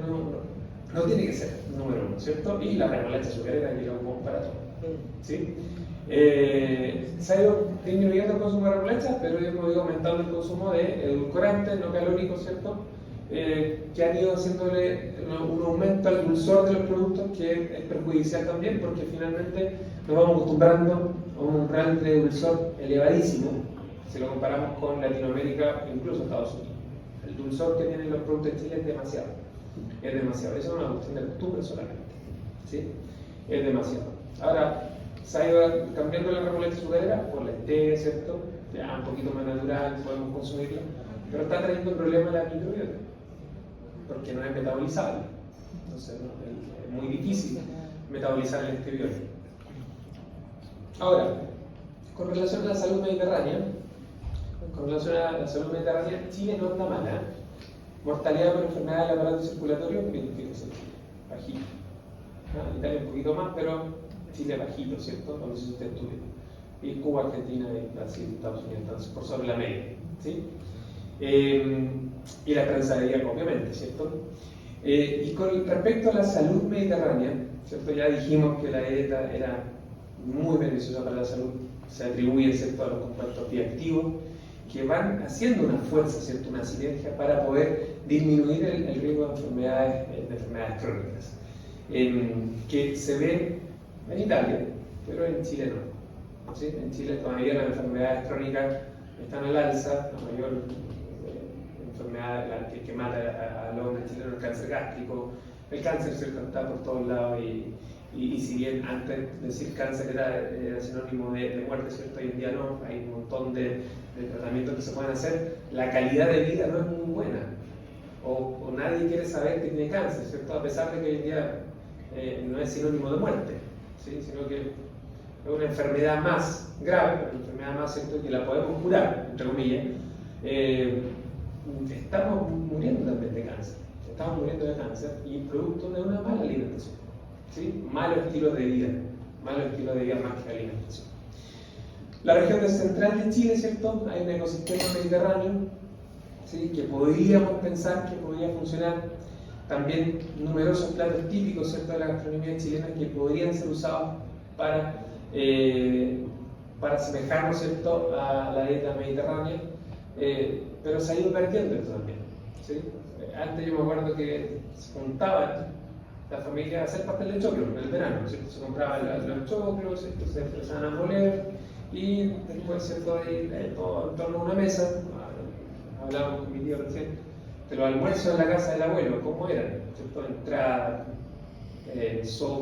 no tiene que ser número uno, ¿cierto? Y la remolacha azucarera, que lo ocupamos para todo. ¿Sí? Se ha ido disminuyendo el consumo de remolacha, pero hemos ido aumentando el consumo de edulcorantes no calóricos, ¿cierto? Que han ido haciéndole un aumento al dulzor de los productos, que es perjudicial también, porque finalmente nos vamos acostumbrando a un umbral de dulzor elevadísimo si lo comparamos con Latinoamérica e incluso Estados Unidos. El dulzor que tienen los productos de Chile es demasiado. Eso es una cuestión de costumbre solamente. ¿Sí? Es demasiado. Ahora, se ha ido cambiando la remolacha azucarera por la stevia, ¿cierto? Ya un poquito más natural, podemos consumirla. pero está trayendo un problema a la microbiota, porque no es metabolizable. Entonces, es muy difícil metabolizar el esteviol. Ahora, con relación a la salud mediterránea, Chile no anda mal, ¿eh? Mortalidad por enfermedad del aparato circulatorio, fíjense, bajito. ¿No? Italia un poquito más, pero Chile bajito, ¿cierto? Cuando se hizo este estudio. Y Cuba, Argentina, y Brasil, Estados Unidos, entonces, por sobre la media, ¿sí? Y la esperanza de vida, obviamente, ¿cierto? Y con respecto a la salud mediterránea, ¿cierto? Ya dijimos que la dieta era muy beneficiosa para la salud, se atribuye, ¿cierto?, a los compuestos bioactivos que van haciendo una fuerza, ¿cierto?, una sinergia para poder disminuir el riesgo de enfermedades crónicas, que se ven en Italia, pero en Chile no. ¿Sí? En Chile todavía las enfermedades crónicas están al alza, la mayor enfermedad que mata al hombre chileno es el cáncer gástrico, el cáncer, ¿cierto?, está por todos lados y si bien antes decir cáncer era sinónimo de muerte, ¿cierto?, hoy en día no, hay un montón de tratamientos que se pueden hacer, la calidad de vida no es muy buena, o nadie quiere saber que tiene cáncer, ¿cierto?, a pesar de que hoy en día no es sinónimo de muerte, ¿sí?, sino que es una enfermedad más grave, una enfermedad más, ¿cierto?, que la podemos curar, entre comillas. Estamos muriendo también de cáncer, y producto de una mala alimentación, ¿sí? Malos estilos de vida más que alimentación. La región central de Chile, ¿cierto?, hay un ecosistema mediterráneo, ¿sí?, que podríamos pensar que podría funcionar. También numerosos platos típicos, ¿cierto?, de la gastronomía chilena que podrían ser usados para asemejarnos, ¿cierto?, a la dieta mediterránea, pero se ha ido perdiendo esto también, ¿sí? Antes yo me acuerdo que se juntaban la familia a hacer pastel de choclo en el verano, ¿cierto? Se compraban los choclos, ¿cierto?, se empezaban a moler y después, ¿cierto?, ahí, todo en torno a una mesa. Hablábamos con mi tío recién de los almuerzos en la casa del abuelo, ¿cómo eran? ¿Cierto? Entrada,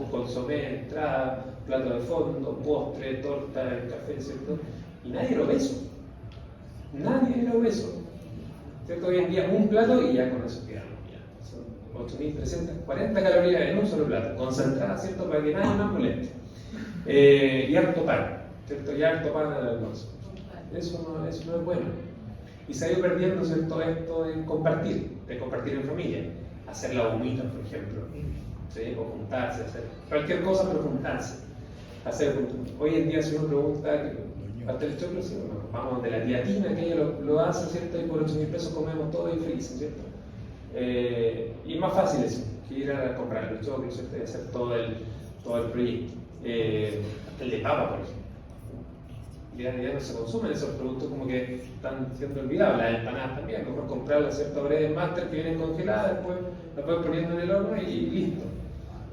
consomé, entrada, plato de fondo, postre, torta, café, ¿cierto? Y nadie era obeso. Nadie era obeso. ¿Cierto? Hoy en día un plato y ya con eso quedamos. Son 8.340 calorías en un solo plato, concentradas, ¿cierto?, para que nadie más moleste. Y harto pan, ¿cierto? Y harto pan al almuerzo. Eso no es bueno. Y se ha ido perdiendo, ¿cierto?, esto de compartir en familia. Hacer la humita, por ejemplo, ¿sí?, o juntarse, hacer cualquier cosa, pero juntarse. Hoy en día, si uno pregunta, pastel de choclo, ¿sí? Vamos de la tía Tina, que ella lo hace, ¿cierto?, y por 8.000 pesos comemos todo y felices, ¿cierto? Y más fácil eso, que ir a comprar los choclos, ¿cierto?, y hacer todo el proyecto. El de papa, por ejemplo. Ya no se consumen esos productos, como que están siendo olvidados. Las empanadas también, mejor comprarlas, ¿cierto?, breves master que vienen congeladas, después las voy poniendo en el horno y listo.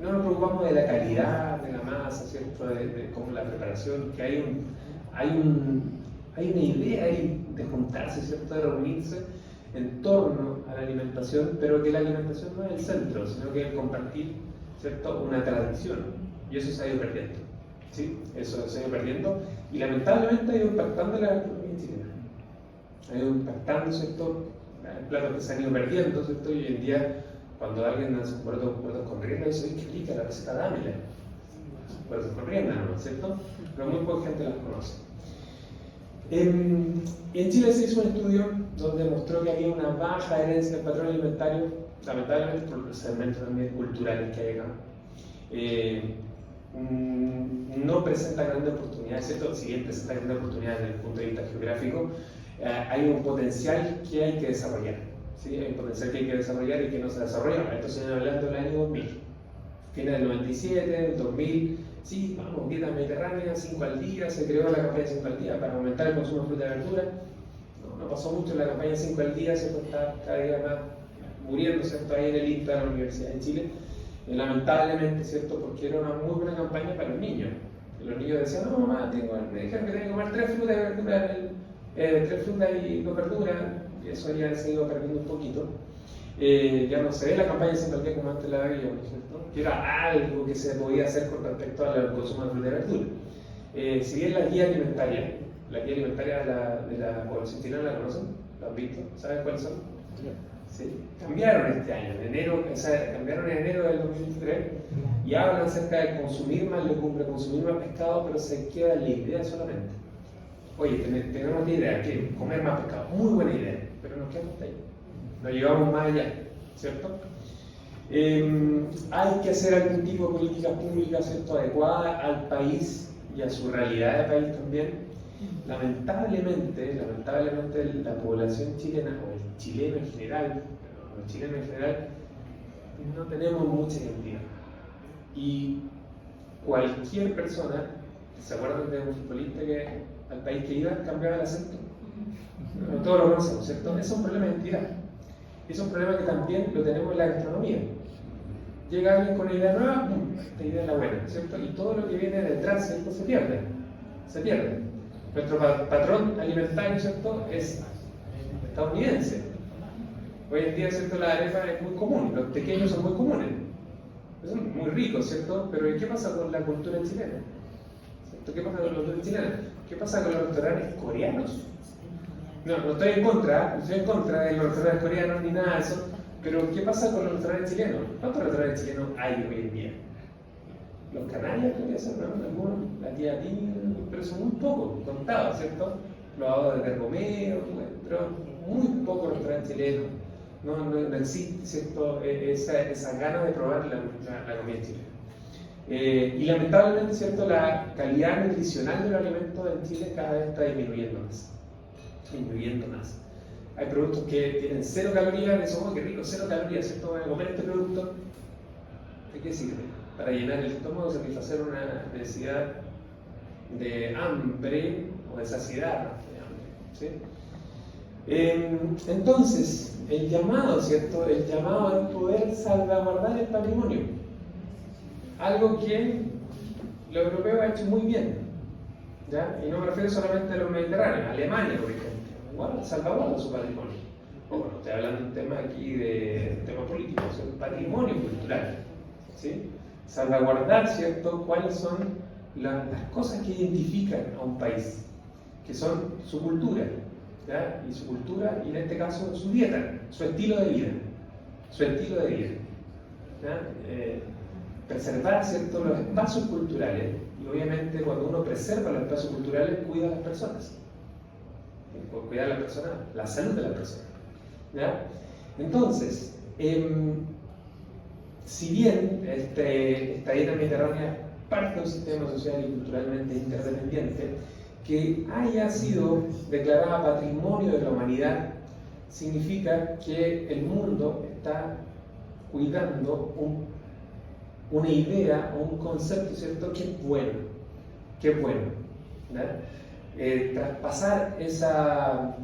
No nos preocupamos de la calidad de la masa, ¿cierto?, de cómo la preparación, que hay una idea ahí de juntarse, ¿cierto?, de reunirse en torno a la alimentación, pero que la alimentación no es el centro, sino que es compartir, ¿cierto?, una tradición, y eso se ha ido perdiendo, ¿sí? Eso se ha ido perdiendo, y lamentablemente ha ido impactando la economía chilena, ha ido impactando, ¿cierto?, platos que se han ido perdiendo, ¿cierto?, y hoy en día, cuando alguien hace un puerto con rienda, dice, oye, qué rica la receta, dámela, puertos con rienda, ¿no?, ¿cierto?, pero muy poca gente las conoce. En Chile se hizo un estudio donde mostró que había una baja herencia del patrón alimentario, lamentablemente por los segmentos también culturales que hay acá. No presenta grandes oportunidades, ¿cierto? Si bien presenta grandes oportunidades desde el punto de vista geográfico, hay un potencial que hay que desarrollar, ¿sí? Hay un potencial que hay que desarrollar y que no se desarrolla. Esto se viene hablando del año 2000, fines del 97, del 2000. Sí, vamos, dieta mediterránea, 5 al día, se creó la campaña 5 al día para aumentar el consumo de fruta y verdura. No pasó mucho en la campaña 5 al día, ¿cierto? Está cada día más muriendo, ¿cierto?, ahí en el INTA de la Universidad de Chile. Lamentablemente, ¿cierto?, porque era una muy buena campaña para los niños. Los niños decían, no mamá, me dijeron que tengo que comer 3 frutas y verduras, 3 frutas y 2 verduras, y eso ya se ha ido perdiendo un poquito. Ya no se ve la campaña 5 al día como antes la veíamos, ¿cierto?, que era algo que se podía hacer con respecto al consumo de fruta y verdura. Si bien la guía alimentaria de la población chilena, ¿la conocen? ¿Lo has visto? ¿Sabes cuáles son? Sí. Cambiaron este año, cambiaron en enero del 2023 y hablan acerca de consumir más legumbre, consumir más pescado, pero se queda en la idea solamente. Oye, tenemos la idea, que comer más pescado, muy buena idea, pero nos quedamos ahí. No llegamos más allá, ¿cierto? Hay que hacer algún tipo de políticas públicas, ¿cierto?, adecuada al país y a su realidad de país también. Lamentablemente la población chilena, o el chileno en general, los chilenos en general, no tenemos mucha identidad. Y cualquier persona, ¿se acuerdan de un futbolista que al país que iba cambiaba el acento? Todos lo conocemos, ¿cierto? Es un problema de identidad. Es un problema que también lo tenemos en la gastronomía. Llega alguien con una idea nueva, esta idea es la buena, ¿cierto? Y todo lo que viene detrás, ¿cierto?, se pierde. Se pierde. Nuestro patrón alimentario, ¿cierto?, es estadounidense. Hoy en día, ¿cierto?, la arepa es muy común, los pequeños son muy comunes. Son muy ricos, ¿cierto? Pero ¿y qué pasa con la cultura chilena? ¿Cierto? ¿Qué pasa con la cultura chilena? ¿Qué pasa con los restaurantes coreanos? No estoy en contra de los restaurantes coreanos ni nada de eso, pero ¿qué pasa con los restaurantes chilenos? ¿Cuántos restaurantes chilenos hay hoy en día? Los canarios, podría ser, ¿no? Algunos, la tía Tini, pero son muy pocos, contados, ¿cierto? Los adoros de Romero, pero muy pocos restaurantes chilenos. No existe, ¿cierto?, esa gana de probar la comida chilena. Y lamentablemente, ¿cierto?, la calidad nutricional de los alimentos en Chile cada vez está disminuyendo más. Hay productos que tienen 0 calorías, y decimos, oh, qué rico, 0 calorías, ¿cierto? Voy a comer este producto. ¿De qué sirve? Para llenar el estómago, satisfacer una necesidad de hambre o de saciedad, ¿sí? Entonces, el llamado, ¿cierto? El llamado es poder salvaguardar el patrimonio. Algo que los europeos han hecho muy bien, ¿ya? Y no me refiero solamente a los mediterráneos, Alemania, por ejemplo, igual salvaguarda su patrimonio. Bueno, estoy hablando de un tema aquí de tema político, o sea, el patrimonio cultural, ¿sí? Salvaguardar, ¿cierto?, cuáles son las cosas que identifican a un país, que son su cultura, ¿ya? Y su cultura, y en este caso su dieta, su estilo de vida, ¿ya? Preservar, ¿cierto?, los espacios culturales, y obviamente cuando uno preserva los espacios culturales, cuida a las personas, cuidar a las personas, la salud de las personas, ¿ya? Entonces, si bien esta dieta mediterránea parte de un sistema social y culturalmente interdependiente, que haya sido declarada patrimonio de la humanidad, significa que el mundo está cuidando una idea o un concepto, ¿cierto?, que es bueno, ¿verdad? Traspasar esa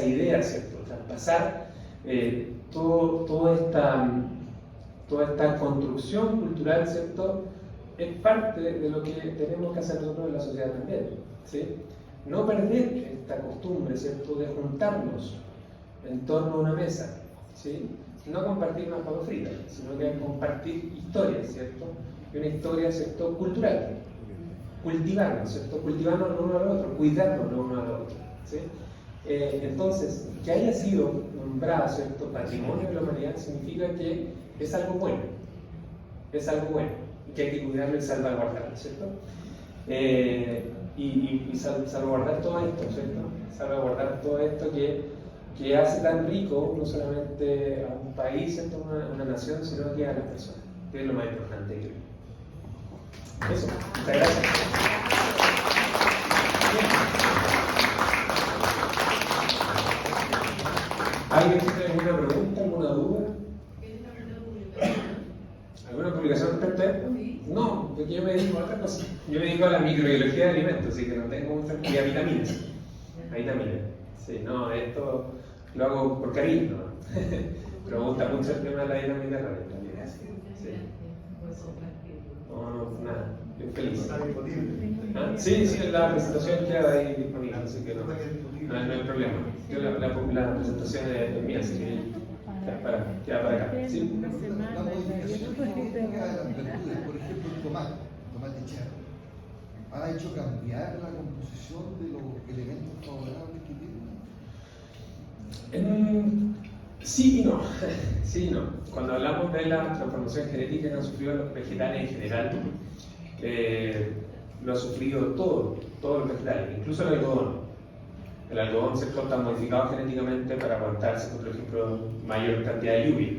idea, ¿cierto? Traspasar toda esta construcción cultural, ¿cierto?, es parte de lo que tenemos que hacer nosotros en la sociedad también, ¿sí? No perder esta costumbre, ¿cierto?, de juntarnos en torno a una mesa, ¿sí? No compartir unas papas fritas, sino que compartir historias, ¿cierto? Y una historia, ¿cierto?, cultural. Cultivarnos, ¿cierto? Cultivarnos el uno al otro, cuidarnos el uno al otro, ¿sí? Entonces, que haya sido nombrado, ¿cierto?, patrimonio de la humanidad significa que es algo bueno, y que hay que cuidarlo y salvaguardarlo, ¿cierto? Y salvaguardar todo esto, ¿cierto? Salvaguardar todo esto que hace tan rico no solamente a un país, ¿cierto?, una nación, sino que a las personas, que es lo más importante, creo. Eso, muchas gracias. ¿Alguien tiene alguna pregunta, alguna duda? ¿Alguna publicación respecto a esto? No, porque yo me dedico a otra cosa. Yo me dedico a la microbiología de alimentos, así que no tengo muchas. Y a vitaminas. Sí, no, esto lo hago por cariño, ¿no? Pero me gusta mucho el tema de la dieta mediterránea también. Sí. No, nada, estoy feliz. ¿Ah? Sí, la presentación queda ahí disponible, así que no hay problema. Yo la presentación es mía, así que queda para acá. ¿Sí? Por ejemplo, el tomate cherry, ha hecho cambiar la composición de los elementos favorables que tiene. Sí y no. Sí y no. Cuando hablamos de la transformación genética que han sufrido los vegetales en general, lo ha sufrido todos los vegetales, incluso el algodón. El algodón se está modificado genéticamente para aguantarse, por ejemplo, mayor cantidad de lluvia.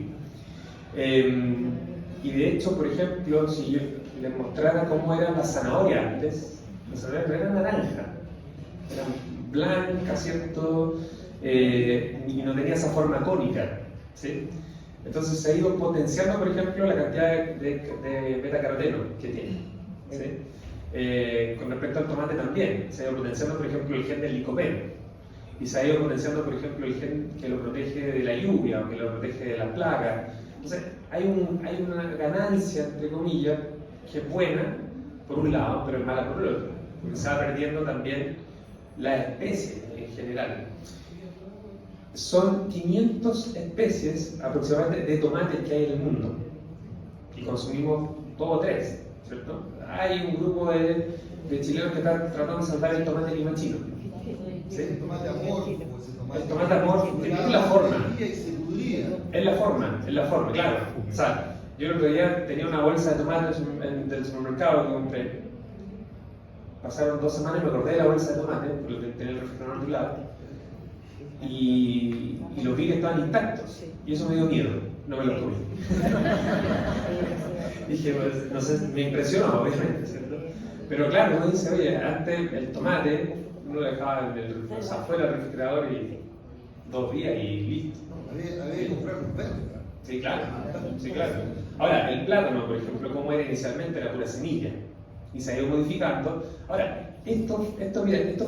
Y de hecho, por ejemplo, si yo les mostrara cómo era la zanahoria antes, la zanahoria era naranja, era blanca, ¿cierto? Y no tenía esa forma cónica, ¿sí? Entonces se ha ido potenciando, por ejemplo, la cantidad de beta-caroteno que tiene, ¿sí? Con respecto al tomate también, se ha ido potenciando, por ejemplo, el gen del licopeno. Y se ha ido potenciando, por ejemplo, el gen que lo protege de la lluvia o que lo protege de las plagas. Entonces, hay una ganancia, entre comillas, que es buena por un lado, pero es mala por el otro. Porque se va perdiendo también la especie en general. Son 500 especies aproximadamente de tomates que hay en el mundo. Y consumimos 2 o 3, ¿cierto? Hay un grupo de chilenos que están tratando de salvar el tomate limachino. ¿Sí? El tomate amorfo, el tomate amorfo, que es la forma. Es la forma, claro. O sea, yo el otro día tenía una bolsa de tomates del supermercado que compré. Pasaron 2 semanas y me acordé de la bolsa de tomates, porque tenía el refrigerador de un lado. Y los vi que estaban intactos. Y eso me dio miedo, no me los comí. Dije, pues, no sé, me impresionó, obviamente, ¿cierto? Pero claro, uno dice, oye, antes el tomate uno lo dejaba afuera del refrigerador y 2 días y listo. Había que comprar un perro. Sí, claro. Sí, claro. Ahora, el plátano, por ejemplo, como era inicialmente, era pura semilla y se ha ido modificando. Ahora, esto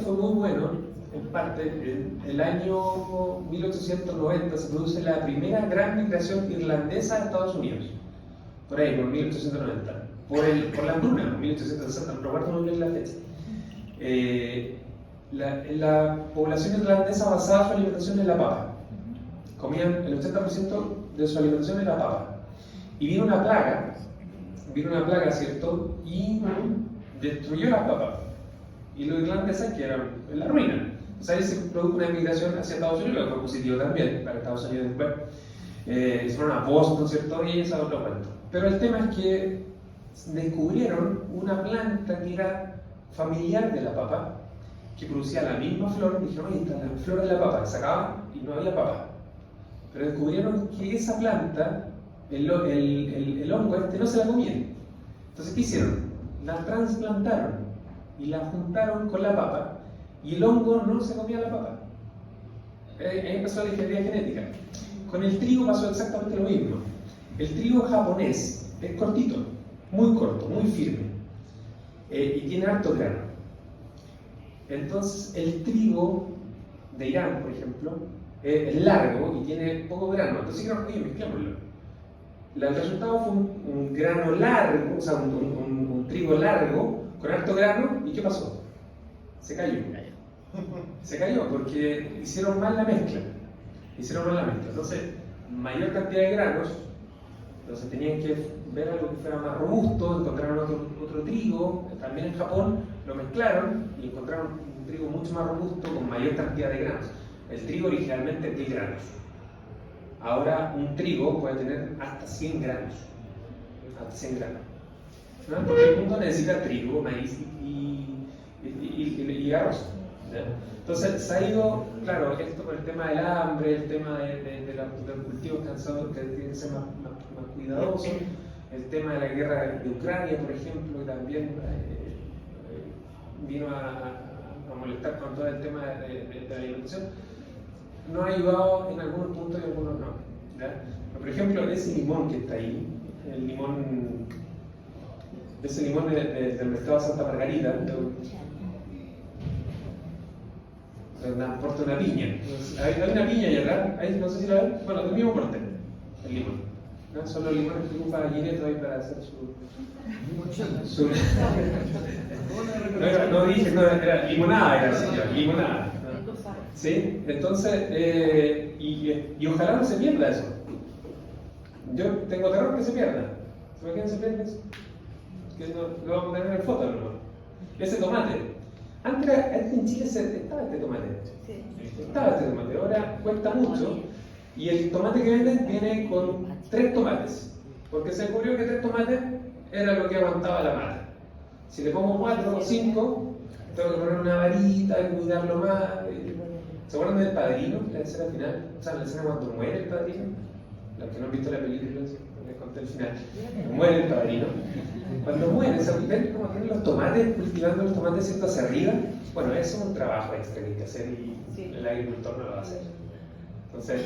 fue muy bueno, en parte. En el año 1890 se produce la primera gran migración irlandesa a Estados Unidos. Por ahí, por 1890. Por la hambruna, 1860, no recuerdo muy bien la fecha. La población irlandesa basaba su alimentación en la papa. Comían el 80% de su alimentación en la papa. Y vino una plaga, ¿cierto? Y destruyó las papas. Y los irlandeses quedaron en la ruina. Entonces ahí se produjo una emigración hacia Estados Unidos, que fue positivo también para Estados Unidos después. Se fueron a Boston, ¿cierto? Y ese es otro cuento. Pero el tema es que descubrieron una planta que era familiar de la papa, que producía la misma flor. Dijeron, oye, esta es la flor de la papa. Sacaban y no había papa. Pero descubrieron que esa planta, el hongo no se la comían. Entonces, ¿qué hicieron? La trasplantaron y la juntaron con la papa, y el hongo no se comía la papa. Ahí empezó la ingeniería genética. Con el trigo pasó exactamente lo mismo. El trigo japonés es cortito, muy corto, muy firme, y tiene harto grano. Entonces, el trigo de Irán, por ejemplo, es largo y tiene poco grano. Entonces dijeron, oye, mezclémoslo. El resultado fue un grano largo, o sea, un trigo largo con harto grano. ¿Y qué pasó? Se cayó. Se cayó porque hicieron mal la mezcla. Entonces, mayor cantidad de granos. Entonces tenían que ver algo que fuera más robusto. Encontraron otro trigo, también en Japón, lo mezclaron y encontraron un trigo mucho más robusto con mayor cantidad de granos. El trigo originalmente es 10 granos. Ahora un trigo puede tener hasta 100 granos. ¿No? Porque el mundo necesita trigo, maíz y arroz. ¿Ya? Entonces se ha ido, claro, esto por el tema del hambre, el tema de los cultivos cansados que tienen que ser más cuidadosos, el tema de la guerra de Ucrania, por ejemplo, que también vino a molestar con todo el tema de la alimentación. Nos ha ayudado en algunos puntos y en algunos no. ¿Ya? Por ejemplo, ese limón que está ahí, ese limón del mercado Santa Margarita, porta una piña. Hay una piña allá atrás, ahí, no sé si la ven, bueno, del mismo porte, el limón. ¿No? Son los limones que ocupa Gineto ahí para hacer su no dije, no, era limonada, era así, limonada. ¿Sí? Entonces, y ojalá no se pierda eso. Yo tengo terror que se pierda. ¿Sabes qué se pierde eso? Que no lo vamos a tener en foto, ¿no? Ese tomate, Antes en Chile estaba este tomate. Estaba este tomate, ahora cuesta mucho. Y el tomate que venden viene con 3 tomates. Porque se descubrió que 3 tomates era lo que aguantaba la mata. Si le pongo 4 o 5, tengo que poner una varita y cuidarlo más. ¿Se acuerdan del Padrino? La escena final. O sea, la escena cuando muere el Padrino. Los que no han visto la película, les conté el final. Muere el Padrino. Cuando muere, ¿ven cómo tienen los tomates, cultivando los tomates ¿cierto? Hacia arriba? Bueno, eso es un trabajo extra que hay que hacer y el agricultor no lo va a hacer. Entonces,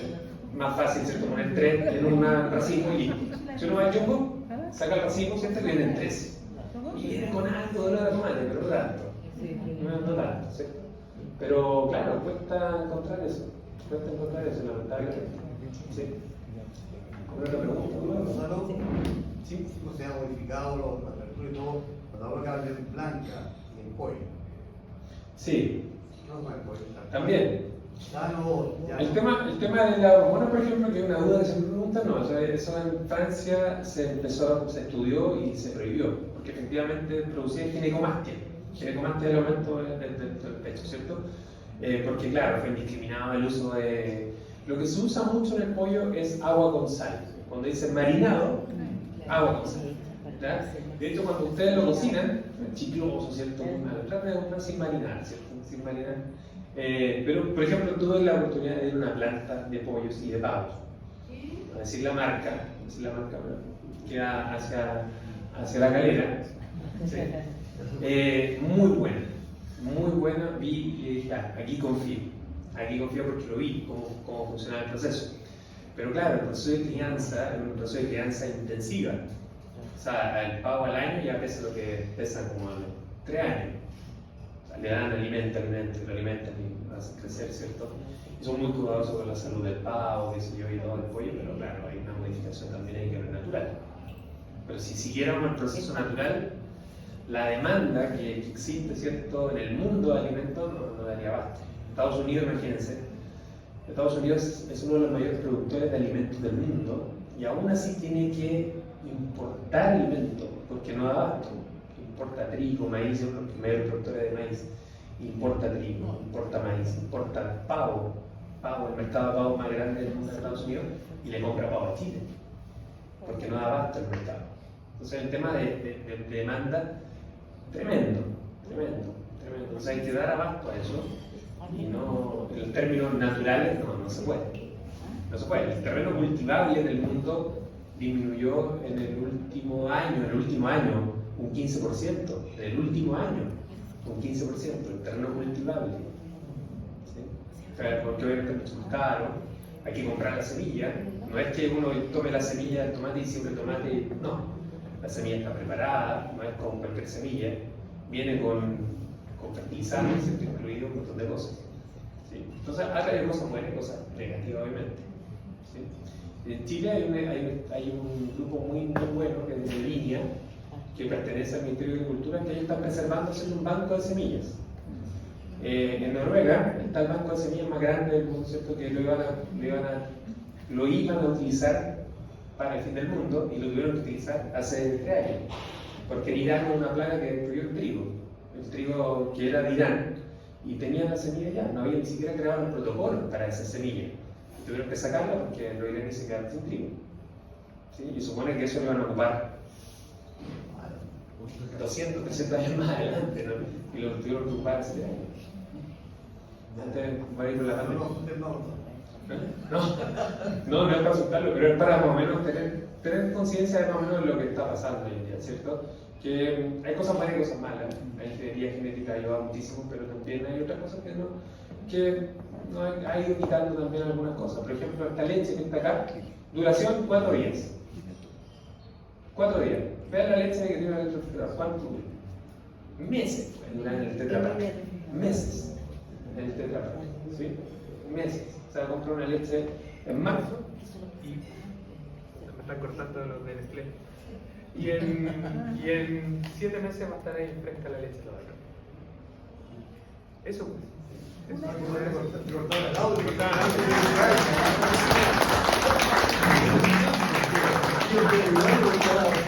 más fácil, ¿cierto? Poner 3 en un racimo y si uno va al Jumbo, saca el racimo, ¿cierto? Y vienen 3. Y viene con algo de olor a tomate, pero no tanto. No tanto, ¿cierto? Pero claro, cuesta encontrar eso, lamentablemente. ¿Sí? ¿Alguna otra pregunta? Sí, pues se han modificado los temperaturas y todo, cuando hablo de carne blanca y en pollo. Sí. No, no en pollo. También. Ya El tema de la hormona, por ejemplo, que es una duda que se me pregunta, no, o sea, eso en Francia se estudió y se prohibió, porque efectivamente producía ginecomastia. Ginecomastia es el aumento del pecho, ¿cierto? Porque claro, fue indiscriminado el uso de... Lo que se usa mucho en el pollo es agua con sal. Cuando dice marinado, agua con sal. ¿Ya? De hecho, cuando ustedes lo cocinan, chicloso, ¿cierto? Trata de comprar sin marinar, ¿cierto? Sin marinar. Pero, por ejemplo, tuve la oportunidad de ir a una planta de pollos y de pavos. A decir la marca, bueno, queda hacia la Calera. ¿Sí? Muy buena, vi y dije, aquí confío porque lo vi, cómo funcionaba el proceso. Pero claro, el proceso de crianza es un proceso de crianza intensiva. O sea, el pavo al año ya pesa lo que pesa como a los 3 años. O sea, le dan alimento, lo alimentan y lo hacen crecer, ¿cierto? Y son muy cuidadosos con la salud del pavo, qué sé yo, y todo el pollo, pero claro, hay una modificación también ahí que no es natural. Pero si siguiéramos el proceso natural, la demanda que existe, ¿cierto?, en el mundo de alimentos no daría abasto. Estados Unidos, imagínense, Estados Unidos es uno de los mayores productores de alimentos del mundo y aún así tiene que importar alimentos porque no da abasto. Importa trigo, maíz, es uno de los mayores productores de maíz. Importa trigo, importa maíz, importa pavo, el mercado de pavo más grande del mundo de Estados Unidos, y le compra pavo a Chile porque no da abasto el mercado. Entonces el tema de demanda, tremendo. O sea, hay que dar abasto a eso. Y no, en los términos naturales no se puede. No se puede. El terreno cultivable del mundo disminuyó en el último año, un 15%. Del último año, un 15%. El terreno cultivable. ¿Sí? O sea, porque obviamente es mucho más caro. Hay que comprar la semilla. No es que uno tome la semilla del tomate y siempre tomate. No. La semilla está preparada, no es como cualquier semilla. Viene con fertilizantes, incluido un montón de cosas. ¿Sí? Entonces, acá hay cosas buenas y cosas negativas, obviamente. ¿Sí? En Chile hay un grupo muy bueno que es de línea, que pertenece al Ministerio de Agricultura, que ellos están preservando haciendo un banco de semillas. En Noruega está el banco de semillas más grande del mundo, ¿cierto? Que lo iban a utilizar para el fin del mundo y lo tuvieron que utilizar hace 3 años, porque en Irán hubo una plaga que destruyó el trigo que era de Irán, y tenían la semilla ya, no había ni siquiera creado los protocolos para esa semilla. Y tuvieron que sacarla porque los iraníes se quedaron sin trigo. ¿Sí? Y supone que eso lo iban a ocupar 200, 300 años más adelante, ¿no? Y lo tuvieron que ocupar hace 3 años. Antes va a ir con la pandemia. No es para asustarlo, pero es para más o menos tener conciencia de más o menos lo que está pasando hoy en día, ¿cierto? Que hay cosas buenas y cosas malas. La ingeniería genética ayuda muchísimo, pero también hay otras cosas que no ha ido quitando también algunas cosas. Por ejemplo, esta leche que está acá, duración 4 días. 4 días. Vean la leche que tiene el refrigerador. ¿Cuánto dura? Meses puede durar en el Tetra Pak. Meses en el Tetra Pak. ¿Sí? Meses. O sea, compré una leche en marzo y me están cortando los del Nestlé. Y en 7 meses va a estar ahí fresca la leche todavía. Eso pues. Eso.